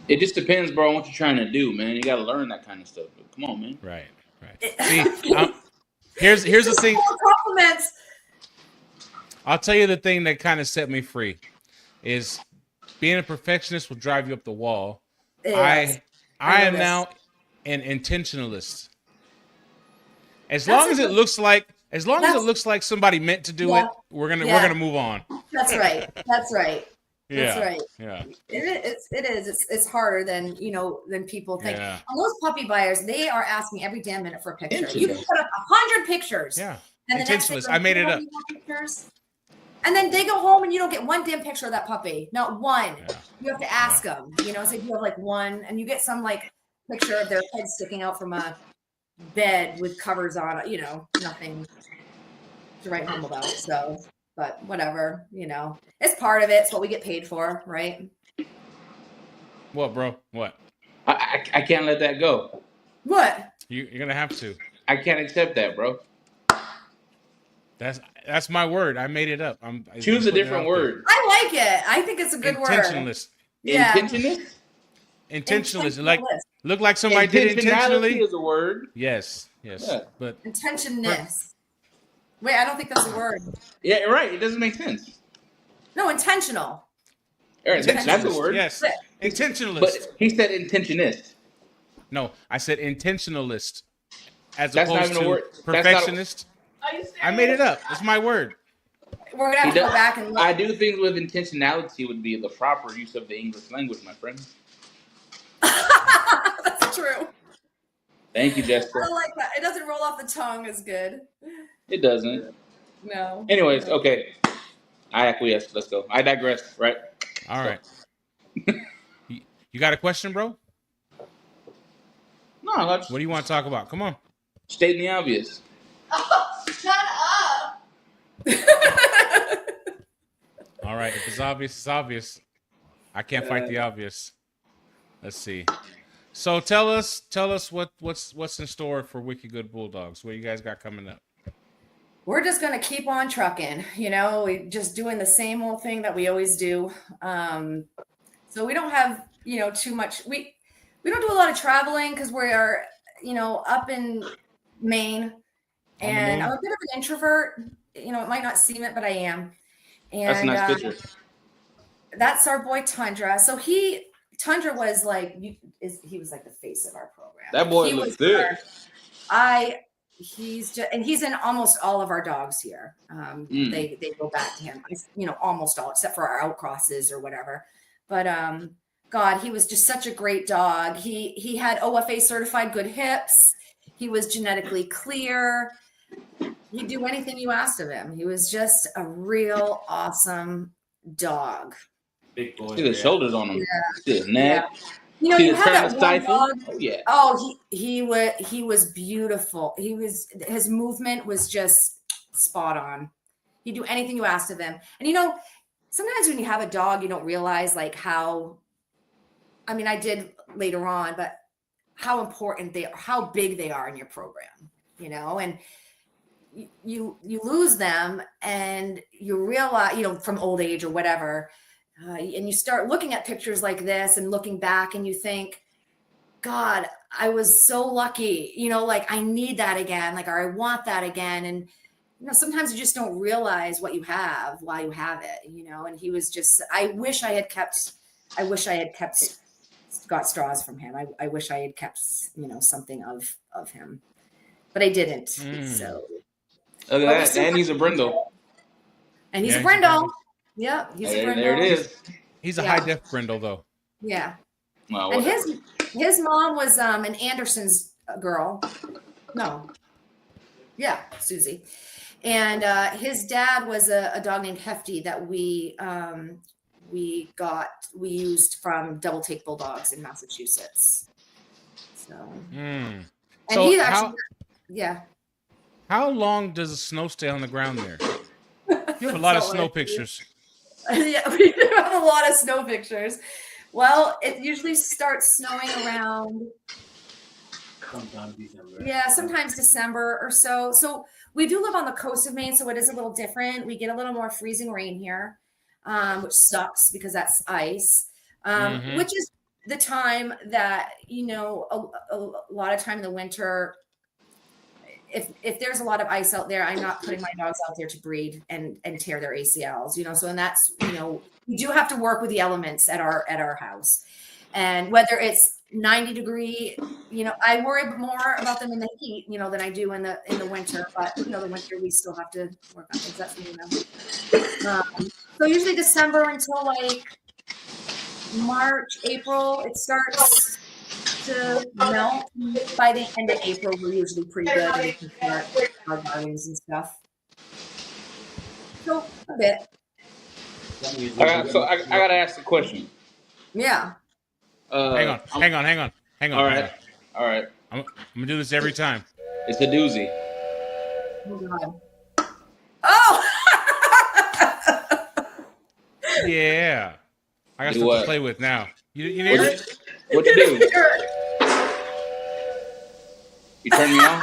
It just depends, bro, on what you're trying to do, man. You got to learn that kind of stuff. Come on, man. Right. See, here's the thing. Compliments. I'll tell you the thing that kind of set me free is being a perfectionist will drive you up the wall. I am now an intentionalist. As long as it looks like somebody meant to do it, we're gonna move on. That's right. Yeah. That's right. Yeah. It is. It's harder than, you know, than people think. Yeah. And those puppy buyers, they are asking every damn minute for a picture. You can put up 100 pictures. Yeah. And the next Intentionalist. I made it up. Pictures. And then they go home and you don't get one damn picture of that puppy. Not one. Yeah. You have to ask them. You know, say you have like one, and you get some like picture of their head sticking out from a bed with covers on. You know, nothing to write home about. So, but whatever. You know, it's part of it. It's what we get paid for, right? What, bro? What? I can't let that go. What? You're gonna have to. I can't accept that, bro. That's my word. I made it up. Choose a different word. I like it. I think it's a good word. Intentionalist. Yeah. Intentionalist? Intentionalist. Like look like somebody did it intentionally. Is a word. Yes. Yeah. But intentionness. Wait, I don't think that's a word. Yeah, right. It doesn't make sense. No, intentional. That's a word. Yes. Intentionalist. But he said intentionist. No, I said intentionalist. as That's not opposed even a to word. perfectionist. I made it up. It's my word. We're gonna have to go back and look. I do things with intentionality would be the proper use of the English language, my friend. That's true. Thank you, Jessica. I don't like that. It doesn't roll off the tongue as good. It doesn't. No. Anyways, no. okay. I acquiesce. Let's go. I digress, right? All right. You got a question, bro? No, let's What do you want to talk about? Come on. stating the obvious. Oh, shut up. All right. If it's obvious, it's obvious. I can't fight the obvious. Let's see. So tell us what's in store for Wicked Good Bulldogs. What you guys got coming up? We're just gonna keep on trucking. We just doing the same old thing that we always do. So we don't have too much. We don't do a lot of traveling because we are up in Maine, and I'm a bit of an introvert. It might not seem it, but I am. And That's a nice picture. That's our boy Tundra. So Tundra was like he was like the face of our program. That boy looks good. He's in almost all of our dogs here. They go back to him. Almost all except for our outcrosses or whatever. But God, he was just such a great dog. He had OFA certified good hips. He was genetically clear. He'd do anything you asked of him. He was just a real awesome dog. Big boy. See the shoulders on him. Yeah. See his neck. Yeah. See You the have that one stifle. dog. Oh yeah. Oh, he was beautiful. His movement was just spot on. He'd do anything you asked of him. And sometimes when you have a dog, you don't realize like how. I mean, I did later on, but how important they are, how big they are in your program. And you lose them, and you realize, from old age or whatever. And you start looking at pictures like this and looking back, and you think, God, I was so lucky, like I need that again, like, or I want that again. And, sometimes you just don't realize what you have while you have it, and he was just, I wish I had got straws from him. I wish I had kept, something of him, but I didn't. So. Look at that. And he's a brindle. And he's a brindle. Yeah, he's a brindle. There it is. He's a high def brindle, though. Yeah. Well, and his mom was an Anderson's girl. No. Yeah, Susie. And his dad was a dog named Hefty that we used from Double Take Bulldogges in Massachusetts. So. And so he actually, yeah. How long does the snow stay on the ground there? You have a lot of snow pictures. Yeah, we do have a lot of snow pictures. Well, it usually starts snowing around Sometimes December. Yeah, sometimes December or so. So we do live on the coast of Maine, so it is a little different. We get a little more freezing rain here, which sucks because that's ice, which is the time that, a lot of time in the winter, if there's a lot of ice out there, I'm not putting my dogs out there to breed and tear their ACLs, so, and that's, we do have to work with the elements at our house. And whether it's 90 degree, I worry more about them in the heat, than I do in the winter, but the winter we still have to work on things. That's, so usually December until like March, April, it starts to melt. By the end of April, we're usually pretty good. And we can start our gardens and stuff. So a bit. I gotta ask the question. Yeah. Hang on. All right. I'm gonna do this every time. It's a doozy. Oh, God. Oh! Yeah. I got stuff to play with now. You hear it? What you do? You turn me on?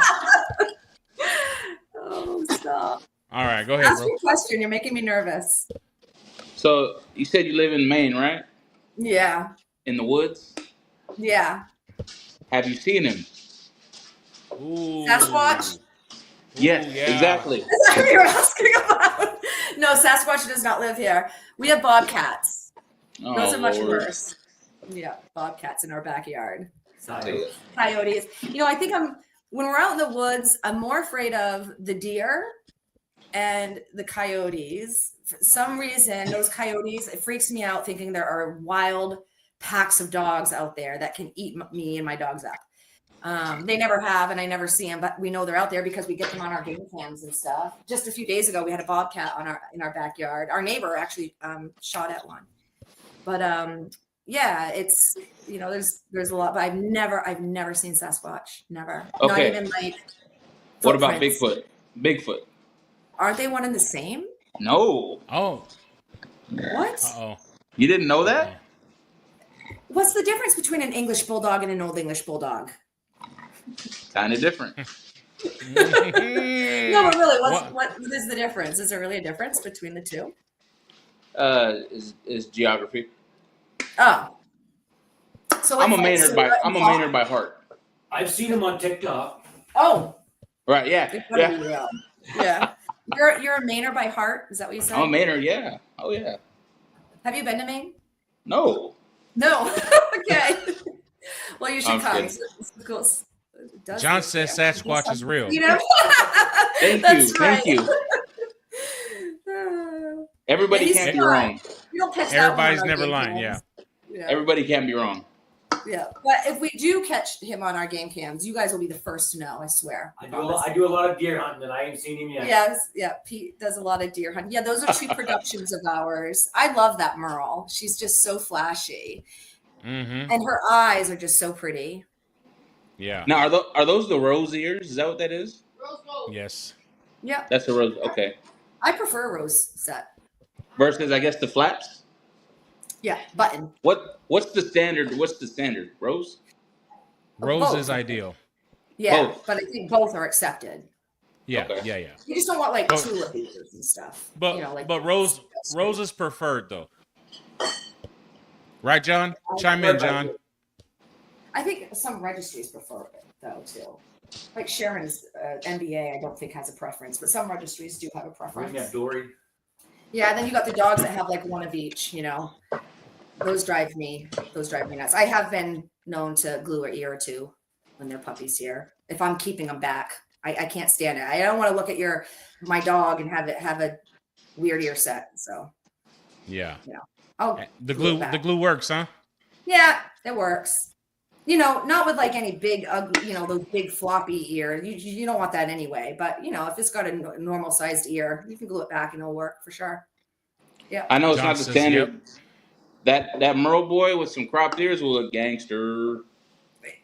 Oh, stop. All right, go ahead, Ask bro. me a question. You're making me nervous. So you said you live in Maine, right? Yeah. In the woods? Yeah. Have you seen him? Ooh. Sasquatch? Yes, yeah. Exactly. Is that what you're asking about? No, Sasquatch does not live here. We have bobcats. Oh, Those are much Lord. worse. Yeah, bobcats in our backyard. Coyotes. Coyotes. I think when we're out in the woods, I'm more afraid of the deer and the coyotes. For some reason, those coyotes, it freaks me out thinking there are wild packs of dogs out there that can eat me and my dogs up. They never have, and I never see them, but we know they're out there because we get them on our game cams and stuff. Just a few days ago, we had a bobcat in our backyard. Our neighbor actually shot at one. But yeah, it's there's a lot, but I've never seen Sasquatch. Never. Okay. Not even like. What about footprints. Bigfoot? Aren't they one and the same? No. Oh. What? Uh-oh. You didn't know that? What's the difference between an English Bulldog and an Old English Bulldog? Kind of different. No, but really, what is the difference? Is there really a difference between the two? Is geography. Oh. So I'm a Maynard by heart. I've seen him on TikTok. Oh. Right, yeah. Yeah. Yeah. You're a Maynard by heart? Is that what you said? I'm a Maynard, yeah. Oh yeah. Have you been to Maine? No. No. Okay. Well, you should come. John says Sasquatch is real. You know? Thank you. Everybody can't be wrong. You don't catch Everybody's never lying, yeah. Everybody can't be wrong. Yeah, but if we do catch him on our game cams, you guys will be the first to know. I swear. I do a lot of deer hunting, and I ain't seen him yet. Yes, yeah. Pete does a lot of deer hunting. Yeah, those are two productions of ours. I love that Merle. She's just so flashy, and her eyes are just so pretty. Yeah. Now, are those the rose ears? Is that what that is? Rose gold. Yes. Yeah. That's a rose. Okay. I prefer a rose set. Versus, I guess, the flaps. Yeah, button. What's the standard? Rose? Rose is ideal. Yeah, both. but I think both are accepted. Yeah, Okay. yeah. You just don't want like tulip ears and stuff. But but rose is preferred though. Right, John? Chime in, John. I think some registries prefer it though too. Like Sharon's NBA, I don't think has a preference, but some registries do have a preference. Yeah, Dory. Yeah, and then you got the dogs that have like one of each, Those drive me nuts. I have been known to glue an ear or two when they're puppies here. If I'm keeping them back, I can't stand it. I don't want to look at my dog and have a weird ear set. So yeah, the glue works, huh? Yeah, it works. Not with like any big ugly, those big floppy ear. You don't want that anyway. But if it's got a normal sized ear, you can glue it back and it'll work for sure. Yeah. I know it's not the standard. Yep. That Merle boy with some cropped ears will look gangster.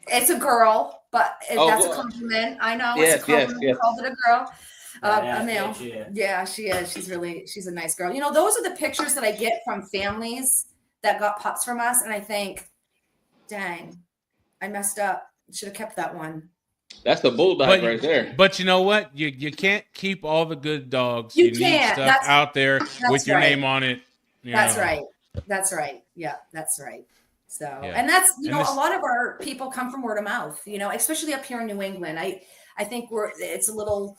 It's a girl, but that's a compliment. I know. It's a compliment. Yes. Called it a girl. A male. Yeah, she is. She's a nice girl. Those are the pictures that I get from families that got pups from us. And I think, dang, I messed up. Should have kept that one. That's a bulldog right there. But you know what? You can't keep all the good dogs. You can't. Need stuff out there with your name on it. That's right. That's right. Yeah, that's right. So, and that's, a lot of our people come from word of mouth, especially up here in New England. I think it's a little,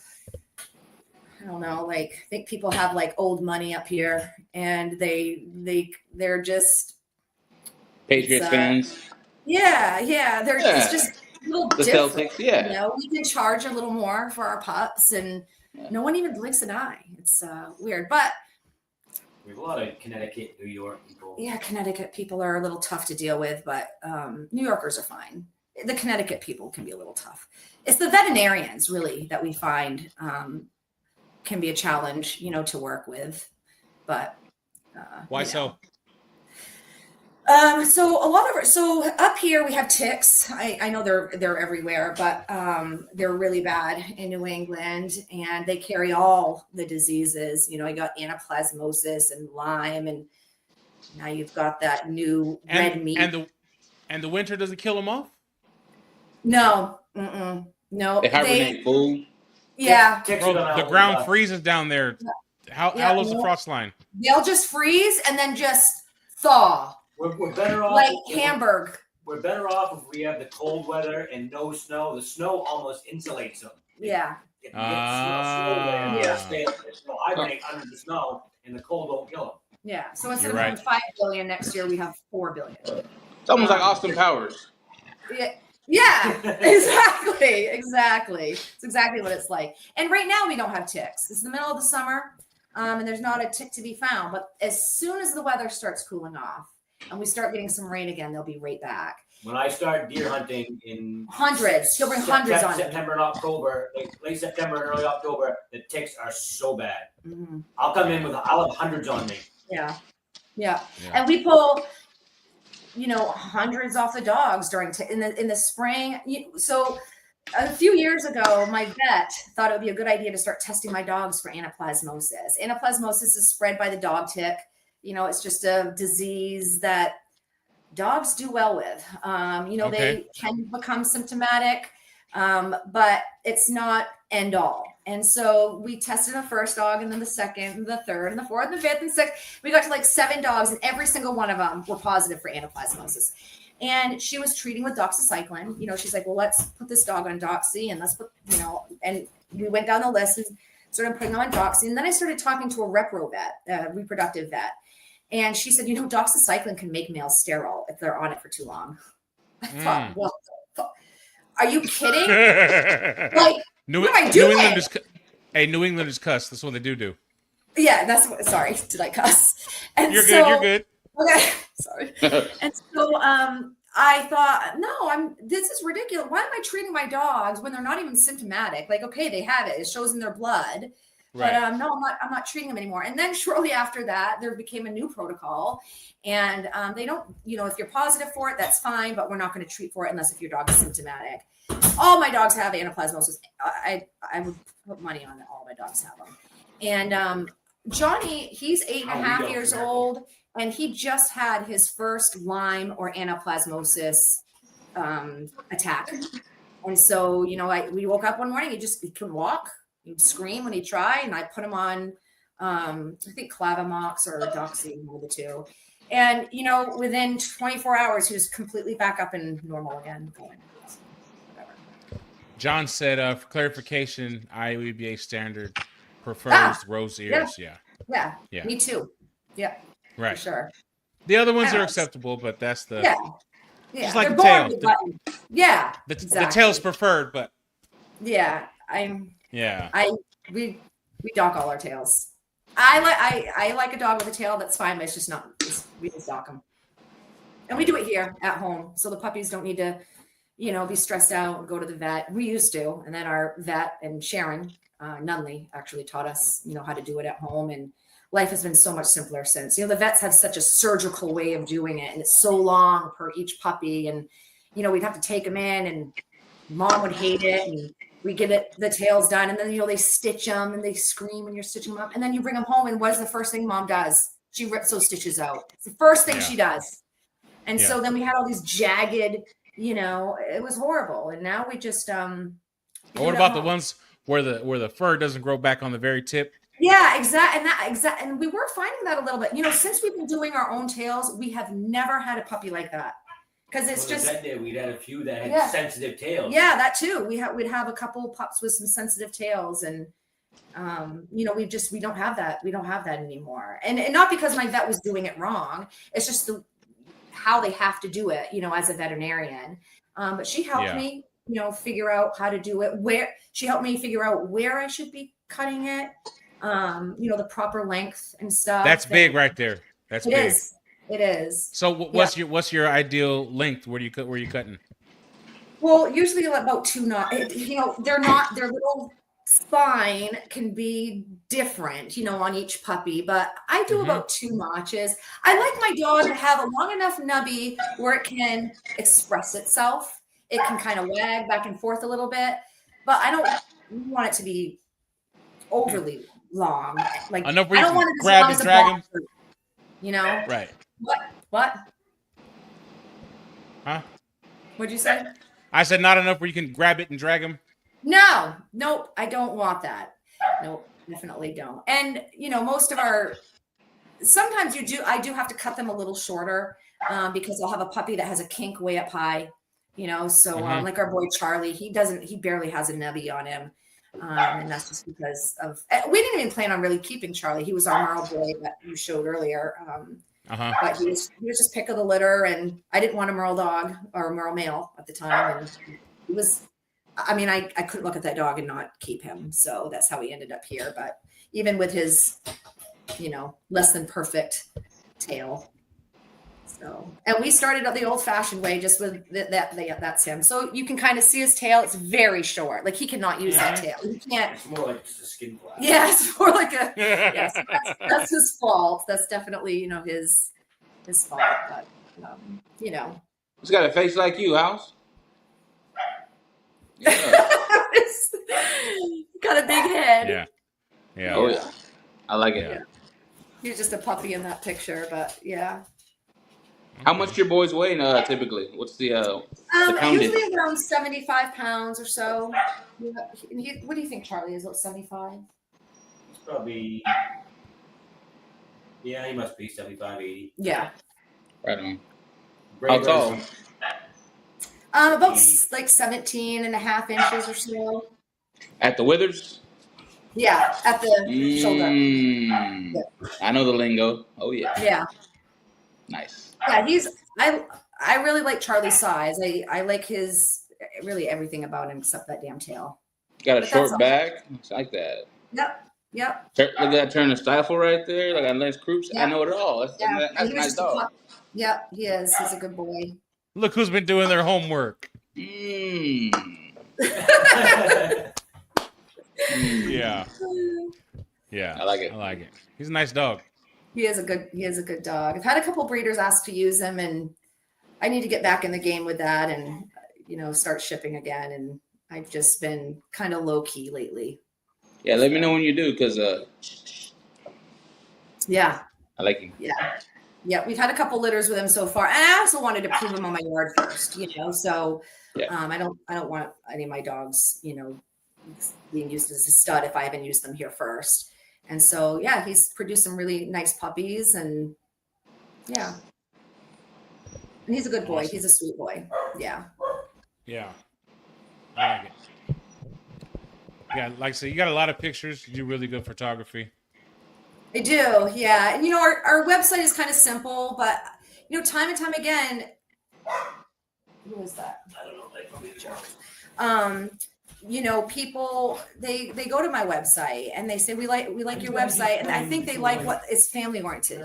I don't know, like, I think people have like old money up here and they're just Patriots fans. Yeah. It's just a little different. Celtics, we can charge a little more for our pups and no one even blinks an eye. It's weird, but we have a lot of Connecticut, New York people. Yeah, Connecticut people are a little tough to deal with, but New Yorkers are fine. The Connecticut people can be a little tough. It's the veterinarians really that we find can be a challenge, to work with. But why so? So up here we have ticks. I know they're everywhere, but they're really bad in New England, and they carry all the diseases. I got anaplasmosis and Lyme, and now you've got that new red meat. And the winter doesn't kill them off? No, no. They hibernate full. Yeah. Bro, the ground freezes down there. How low's the frost line? They'll just freeze and then just thaw. We're better off like Hamburg. We're better off if we have the cold weather and no snow. The snow almost insulates them. Yeah. If you get snow, they'll hibernate under the snow, and the cold won't kill them. Yeah. So instead of having 5 billion next year, we have 4 billion. It's almost like Austin Powers. Yeah. Yeah, exactly. It's exactly what it's like. And right now we don't have ticks. It's the middle of the summer, and there's not a tick to be found. But as soon as the weather starts cooling off and we start getting some rain again, they'll be right back. When I start deer hunting in hundreds, he'll bring hundreds on September and October, late September and early October, the ticks are so bad. Mm-hmm. I'll come in I'll have hundreds on me. Yeah. And we pull, hundreds off the dogs in the spring. So a few years ago, my vet thought it would be a good idea to start testing my dogs for anaplasmosis. Anaplasmosis is spread by the dog tick. It's just a disease that dogs do well with. They can become symptomatic, but it's not end all. And so we tested the first dog, and then the second, and the third, and the fourth, and the fifth, and sixth. We got to like 7 dogs, and every single one of them were positive for anaplasmosis. And she was treating with doxycycline. She's like, well, let's put this dog on doxy, and let's put, and we went down the list and started putting them on doxy. And then I started talking to a repro vet, reproductive vet. And she said, doxycycline can make males sterile if they're on it for too long. I thought, what the fuck? Are you kidding? Like, what am I doing? New England is cuss. That's what they do. Yeah, that's what. Sorry, did I cuss? And You're good. Okay, sorry. And so I thought, no, this is ridiculous. Why am I treating my dogs when they're not even symptomatic? Like, okay, they have it. It shows in their blood. Right. But no, I'm not treating them anymore. And then shortly after that, there became a new protocol. And they don't, if you're positive for it, that's fine, but we're not going to treat for it unless if your dog is symptomatic. All my dogs have anaplasmosis. I would put money on that. All my dogs have them. And Johnny, he's 8.5 years old, and he just had his first Lyme or anaplasmosis attack. And so, we woke up one morning, he could walk. He'd scream when he tried, and I put him on, I think Clavamox or Doxy, one of the two. And, within 24 hours, he was completely back up and normal again. Whatever. John said, for clarification, IWBA standard prefers rose ears. Yeah. Me too. Yeah. Right. For sure. The other ones are acceptable, but that's the... Yeah. Just like the tail. Exactly. The tail's preferred, but... Yeah. We dock all our tails. I like a dog with a tail. That's fine, but it's just not. We just dock them, and we do it here at home, so the puppies don't need to, be stressed out and go to the vet. We used to, and then our vet and Sharon Nunley actually taught us, how to do it at home, and life has been so much simpler since. The vets have such a surgical way of doing it, and it's so long per each puppy, and we'd have to take them in, and mom would hate it, and we get the tails done, and then they stitch them and they scream when you're stitching them up, and then you bring them home, and what is the first thing mom does? She rips those stitches out. It's the first thing she does. And so then we had all these jagged, it was horrible. And now we just what about the ones where the fur doesn't grow back on the very tip? Yeah, exactly. And we were finding that a little bit. Since we've been doing our own tails, we have never had a puppy like that. Because it's just we'd had a few that had sensitive tails. Yeah, that too. We'd have a couple of pups with some sensitive tails, and we don't have that. We don't have that anymore. And not because my vet was doing it wrong. It's just how they have to do it, as a veterinarian. But she helped me, figure out how to do it. She helped me figure out where I should be cutting it. The proper length and stuff. That's big right there. That's big. It is. So what's your ideal length? Where you cutting? Well, usually about 2 notches. Their little spine can be different, on each puppy, but I do about 2 notches. I like my dog to have a long enough nubby where it can express itself. It can kind of wag back and forth a little bit, but I don't want it to be overly long. Like enough where you can grab and drag him. Right. What? Huh? What'd you say? I said not enough where you can grab it and drag him. Nope. I don't want that. Nope, definitely don't. And sometimes I do have to cut them a little shorter because I'll have a puppy that has a kink way up high, so like our boy Charlie, he barely has a nubby on him. And that's just because we didn't even plan on really keeping Charlie. He was our Marl boy that you showed earlier. But he was just pick of the litter, and I didn't want a Merle dog or a Merle male at the time, and he was. I mean, I couldn't look at that dog and not keep him, so that's how he ended up here. But even with his, less than perfect tail. So, and we started up the old-fashioned way, just with that's him. So you can kind of see his tail; it's very short. Like he cannot use that tail. He can't. It's more like just a skin flap. Yeah, it's more like a. Yes, that's his fault. That's definitely his fault. But he's got a face like you, House. Yeah. Got a big head. Yeah. Yeah. Oh yeah. I like it. Yeah. He was just a puppy in that picture, but yeah. How much your boys weigh typically? What's the usually around 75 pounds or so. What do you think, Charlie? Is it 75? It's probably, he must be 75, 80. Yeah. Right on. How tall? About like 17 and a half inches or so. At the withers? Yeah, at the shoulder. Yeah. I know the lingo. Oh yeah. Yeah. Nice. Yeah, I really like Charlie's size. I like his really everything about him except that damn tail. Got a short back. It's like that. Yep. Look at that turn of stifle right there. Like a nice croups. Yep. I know it all. That's a nice dog. Yep, he is. He's a good boy. Look who's been doing their homework. Yeah. Yeah. I like it. He's a nice dog. He is a good dog. I've had a couple breeders ask to use him, and I need to get back in the game with that and start shipping again. And I've just been kind of low key lately. Yeah, let me know when you do, because yeah, I like him. Yeah, we've had a couple litters with him so far, and I also wanted to prove him on my yard first. So I don't want any of my dogs being used as a stud if I haven't used them here first. And so, yeah, he's produced some really nice puppies, and yeah. And he's a good boy. Awesome. He's a sweet boy. Yeah. Yeah. I like it. Yeah, like I said, you got a lot of pictures. You do really good photography. I do, yeah. And, our website is kind of simple, but, time and time again, who is that? I don't know. They probably people they go to my website and they say we like your website, and I think they like what is family oriented,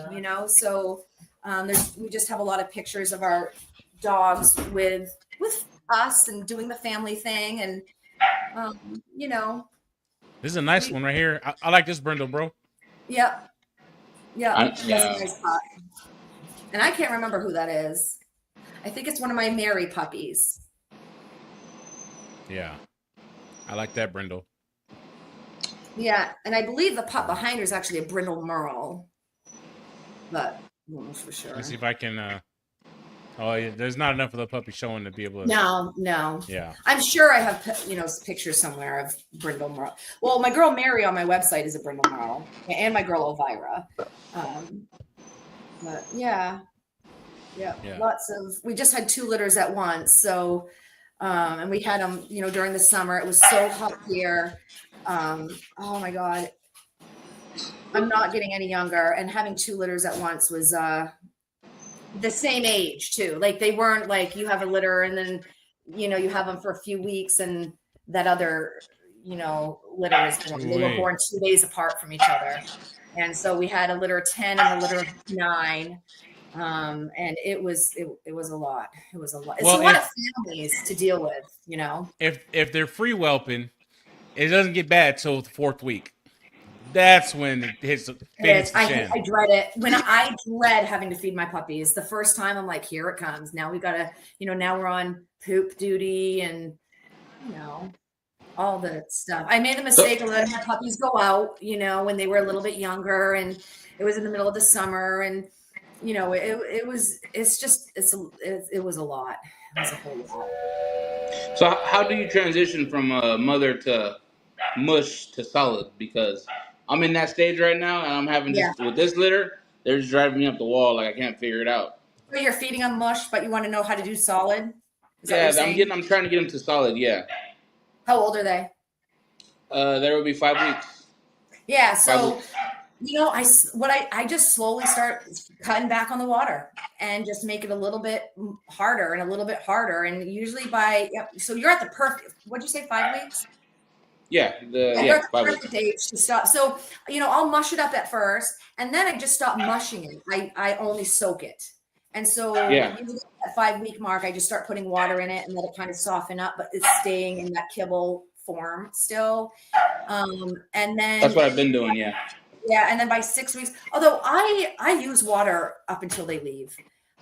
So we just have a lot of pictures of our dogs with us and doing the family thing, and This is a nice one right here. I like this brindle, bro. Yep. That's a nice pup. And I can't remember who that is. I think it's one of my Mary puppies. Yeah. I like that brindle. Yeah, and I believe the pup behind her is actually a brindle Merle, but I don't know for sure. Let's see if I can. There's not enough of the puppy showing to be able to. No. Yeah. I'm sure I have pictures somewhere of brindle Merle. Well, my girl Mary on my website is a brindle Merle, and my girl Elvira. But yeah, lots of. We just had 2 litters at once, so. And we had them, during the summer. It was so hot here. Oh my God. I'm not getting any younger. And having 2 litters at once was the same age too. Like they weren't like you have a litter and then, you have them for a few weeks and that other, litter is born. They were born 2 days apart from each other. And so we had a litter of 10 and a litter of 9. And it was a lot. It was a lot. It's a lot of families to deal with, If they're free whelping, it doesn't get bad till the 4th week. That's when it hits the I dread it. When I dread having to feed my puppies. The first time I'm like, here it comes. Now we gotta, now we're on poop duty and all the stuff. I made the mistake of letting my puppies go out, when they were a little bit younger, and it was in the middle of the summer, and it was a lot. It was a whole lot. So how do you transition from a mother to mush to solid? Because I'm in that stage right now, and I'm having with this litter, they're just driving me up the wall. Like I can't figure it out. So you're feeding them mush, but you want to know how to do solid? I'm trying to get them to solid. Yeah. How old are they? There will be 5 weeks. Yeah. So I just slowly start cutting back on the water and just make it a little bit harder and a little bit harder. And usually so you're at the perfect, what'd you say, 5 weeks? Yeah, you're at the perfect age to stop. So, I'll mush it up at first and then I just stop mushing it. I only soak it. And so usually at 5-week mark, I just start putting water in it and let it kind of soften up, but it's staying in that kibble form still. And then that's what I've been doing. Yeah. Yeah, and then by 6 weeks, although I use water up until they leave,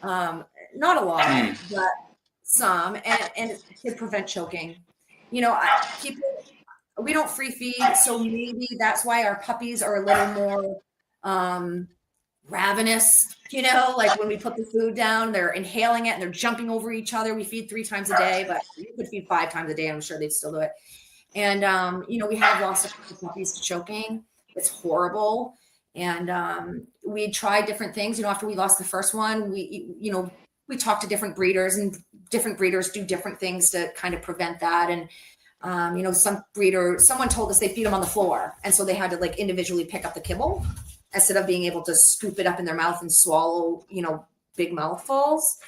not a lot, but some, and to prevent choking. We don't free feed, so maybe that's why our puppies are a little more ravenous. Like when we put the food down, they're inhaling it and they're jumping over each other. We feed 3 times a day, but you could feed 5 times a day. I'm sure they'd still do it. And we have lost a couple puppies to choking. It's horrible. And we tried different things, after we lost the first one, we talked to different breeders, and different breeders do different things to kind of prevent that. And, someone told us they feed them on the floor. And so they had to like individually pick up the kibble instead of being able to scoop it up in their mouth and swallow, big mouthfuls.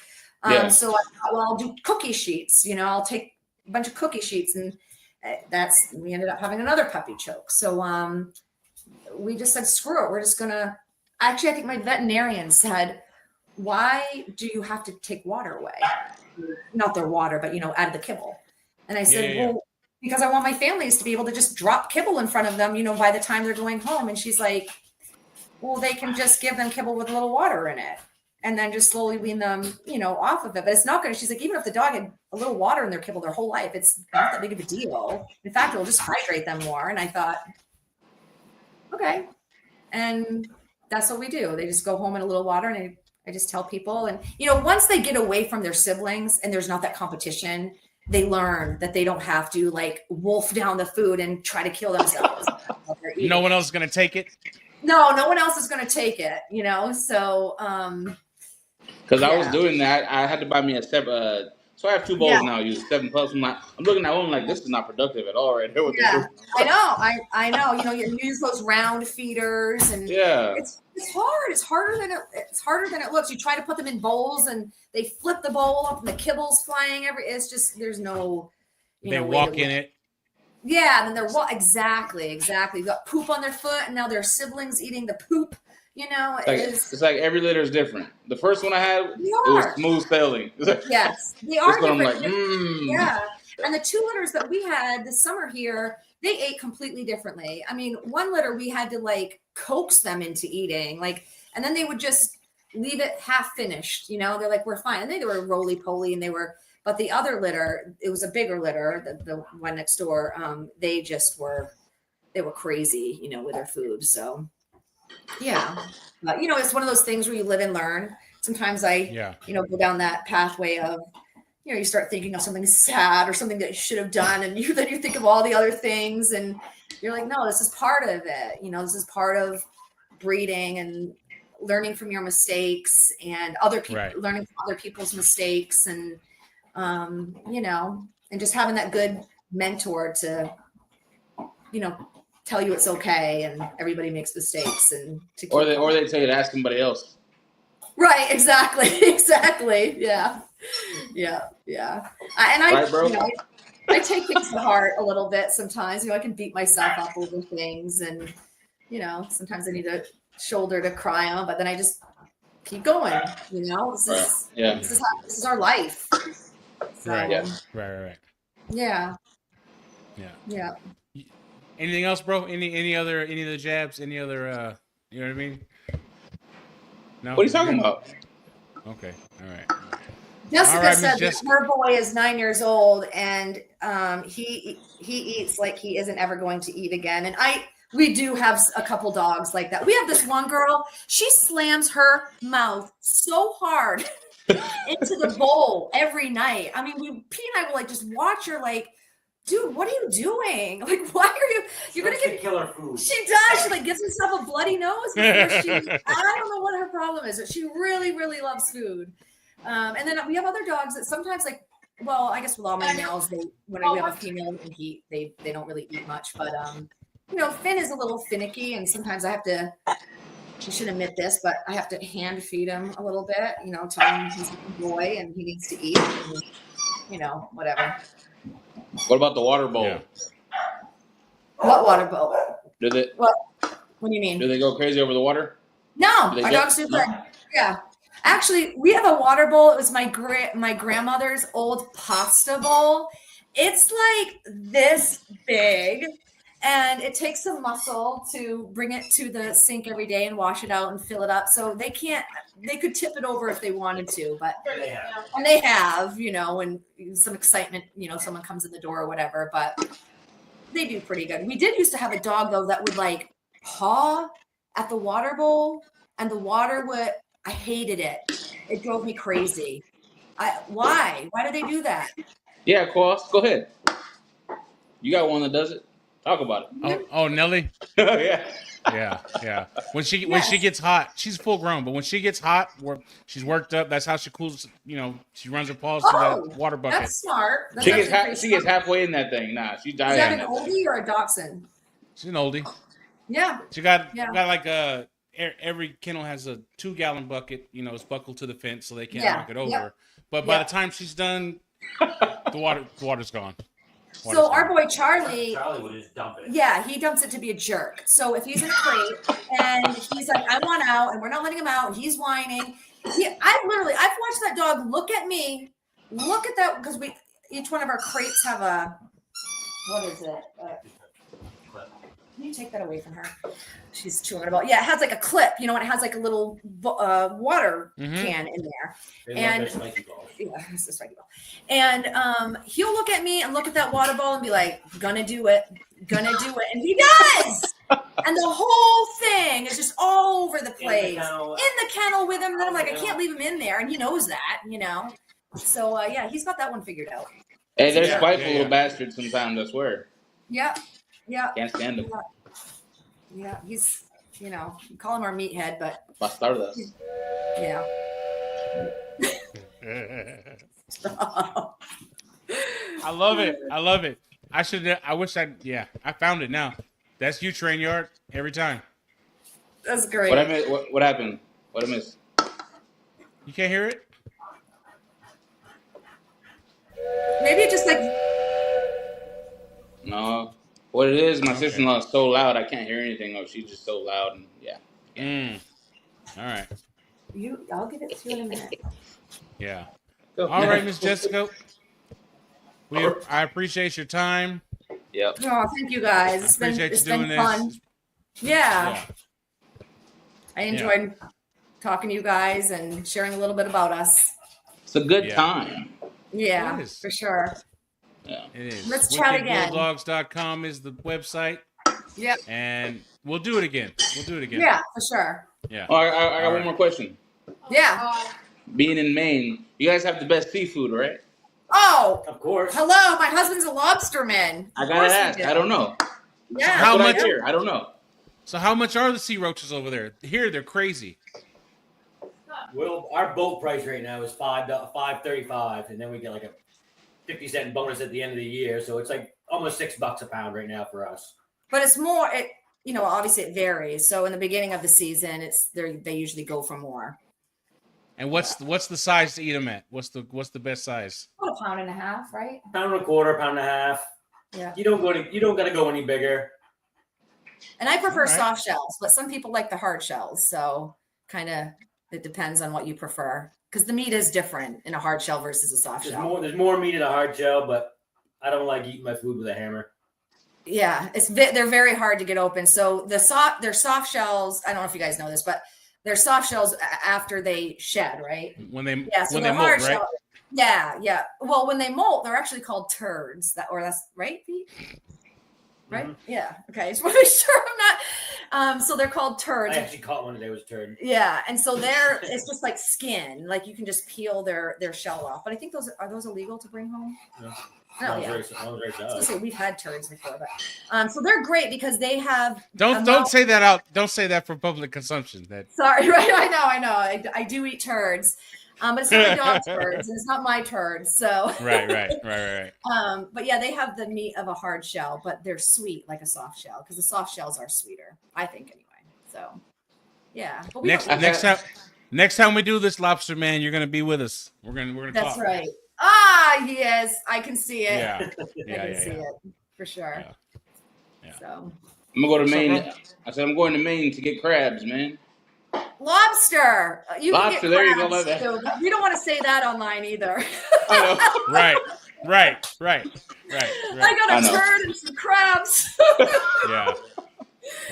So I thought, well, I'll do cookie sheets, I'll take a bunch of cookie sheets, and we ended up having another puppy choke. So, we just said, screw it. We're just I think my veterinarian said, why do you have to take water away? Not their water, but, out of the kibble. And I said, well, because I want my families to be able to just drop kibble in front of them, by the time they're going home. And she's like, well, they can just give them kibble with a little water in it and then just slowly wean them, off of it. But it's not going to, she's like, even if the dog had a little water in their kibble their whole life, it's not that big of a deal. In fact, it'll just hydrate them more. And I thought, okay. And that's what we do. They just go home in a little water, and I just tell people. And, once they get away from their siblings and there's not that competition, they learn that they don't have to like wolf down the food and try to kill themselves. No one else is going to take it. No one else is going to take it, So, because I was doing that, I had to buy me a separate. So I have 2 bowls now. I use 7 Pups. I'm looking at one like, this is not productive at all, right here. I know. You use those round feeders, and it's hard. It's harder than it looks. You try to put them in bowls, and they flip the bowl up, and the kibble's flying it's just there's no. They walk in it. Yeah, and then they're exactly. They got poop on their foot, and now their siblings eating the poop. It's like every litter is different. The first one I had, it was smooth sailing. Yes, they are different. I'm like, Yeah, and the 2 litters that we had this summer here, they ate completely differently. I mean, one litter we had to like coax them into eating, and then they would just leave it half finished. They're like, we're fine. And they were roly poly, but the other litter, it was a bigger litter, the one next door. They were crazy, with their food. So. Yeah. But, it's one of those things where you live and learn. Sometimes I, go down that pathway of, you start thinking of something sad or something that you should have done. And then you think of all the other things, and you're like, no, this is part of it. This is part of breeding and learning from your mistakes, and other people learning from other people's mistakes, and, and just having that good mentor to, tell you it's okay, and everybody makes mistakes, and or they tell you to ask somebody else. Right. Exactly. Yeah. I take things to heart a little bit sometimes. I can beat myself up over things, and sometimes I need a shoulder to cry on, but then I just keep going. This is our life. So, Right. Yeah. Anything else, bro? Any other jabs? Any other? You know what I mean? No. What are you talking about? Okay. All right. Jessica said that her boy is 9 years old, and he eats like he isn't ever going to eat again. And we do have a couple dogs like that. We have this one girl. She slams her mouth so hard into the bowl every night. I mean, P and I will just watch her dude, what are you doing? Why are you're going to get killer food? She does. She gives herself a bloody nose. I don't know what her problem is, but she really, really loves food. And then we have other dogs that sometimes I guess with all my males, when we have a female in heat, they don't really eat much, but Finn is a little finicky, and sometimes I have to. I should admit this, but I have to hand feed him a little bit. Tell him he's a boy and he needs to eat. And, whatever. What about the water bowl? Yeah. What water bowl? What do you mean? Do they go crazy over the water? No, our dogs do good. Yeah. Actually, we have a water bowl. It was my grandmother's old pasta bowl. It's like this big, and it takes some muscle to bring it to the sink every day and wash it out and fill it up. So they could tip it over if they wanted to, but they have, and some excitement, someone comes in the door or whatever, but they do pretty good. We did used to have a dog though that would like paw at the water bowl, and the water I hated it. It drove me crazy. Why do they do that? Yeah, Quas, go ahead. You got one that does it. Talk about it. Oh, Nelly. Yeah. When she gets hot, she's full grown, but when she gets hot, she's worked up. That's how she cools. She runs her paws through that water bucket. That's smart. She gets halfway in that thing. Nah, she's dying. Is that an oldie or a dachshund? She's an oldie. Yeah. She got like every kennel has a 2-gallon bucket. It's buckled to the fence so they can't knock it over. Yep. But by the time she's done, the water's gone. So our boy Charlie would just dump it. Yeah, he dumps it to be a jerk. So if he's in a crate and he's like, I want out, and we're not letting him out, and he's whining. I've watched that dog look at me, look at that, because each one of our crates have what is it? Can you take that away from her? She's chewing it about. Yeah, it has like a clip, and it has like a little water can in there. And it's a spiky ball. And he'll look at me and look at that water ball and be like, gonna do it. And he does. And the whole thing is just all over the place. In the kennel with him. And then I'm like, I can't leave him in there. And he knows that, So, he's got that one figured out. Hey, they're spiteful little bastards sometimes, I swear. Yeah. Can't stand him. Yeah, he's, you call him our meathead, but. Bastardas. Yeah. I love it. I found it now. That's you, Train Yard, every time. That's great. What happened? What I missed? You can't hear it? Maybe it just like. No. What it is, my sister-in-law is so loud, I can't hear anything. Oh, she's just so loud, and All right. I'll give it to you in a minute. Yeah. All right, Miss Jessica. I appreciate your time. Yep. Oh, thank you guys. It's been fun. Yeah. I enjoyed talking to you guys and sharing a little bit about us. It's a good time. Yeah, for sure. Yeah, it is. Let's chat again. Bulldogges.com is the website. Yep. And we'll do it again. Yeah, for sure. Yeah. Oh, I got one more question. Yeah. Being in Maine, you guys have the best seafood, right? Oh, of course. Hello, my husband's a lobsterman. I gotta ask. I don't know. Yeah. So how much? I don't know. So how much are the sea roaches over there? Here, they're crazy. Well, our boat price right now is $5.35, and then we get like a 50-cent bonus at the end of the year, so it's like almost $6 a pound right now for us. But it's more. Obviously it varies. So in the beginning of the season, they usually go for more. And what's the size to eat them at? What's the best size? About 1.5 pounds, right? $1.25, $1.5. Yeah. You don't gotta go any bigger. And I prefer soft shells, but some people like the hard shells. So kind of it depends on what you prefer, because the meat is different in a hard shell versus a soft shell. There's more meat in a hard shell, but I don't like eating my food with a hammer. Yeah, they're very hard to get open. So they're soft shells. I don't know if you guys know this, but they're soft shells after they shed, right? When they molt, right? Shell, yeah. Well, when they molt, they're actually called turds. That's right, Pete? Right? Mm-hmm. Yeah. Okay. Just want to make sure I'm not. So they're called turds. I actually caught one today. It was turd. Yeah, and so it's just like skin. Like you can just peel their shell off. But I think those illegal to bring home. No. Oh, yeah. I was gonna say we've had turds before, but so they're great because they have. Don't say that out. Don't say that for public consumption. Sorry, right? I know. I do eat turds, But it's not my dog's turds, and it's not my turds. So right. But yeah, they have the meat of a hard shell, but they're sweet like a soft shell because the soft shells are sweeter, I think, anyway. So yeah. But next time we do this, Lobster Man, you're gonna be with us. We're gonna That's talk. right. Ah, yes, I can see it. Yeah, I can see it for sure. Yeah. So I'm gonna go to Maine. I said I'm going to Maine to get crabs, man. Lobster. You Lobster, can get there you go, crabs too, but we don't want to say that online either. I know. Right. I got a turd and some crabs. Yeah.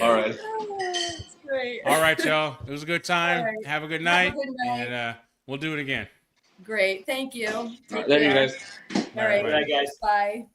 All right. That's great. All right, y'all. It was a good time. Right. Have a good night. Have a good night. And we'll do it again. Great. Thank you. There you guys. All right. Good night, guys. Bye.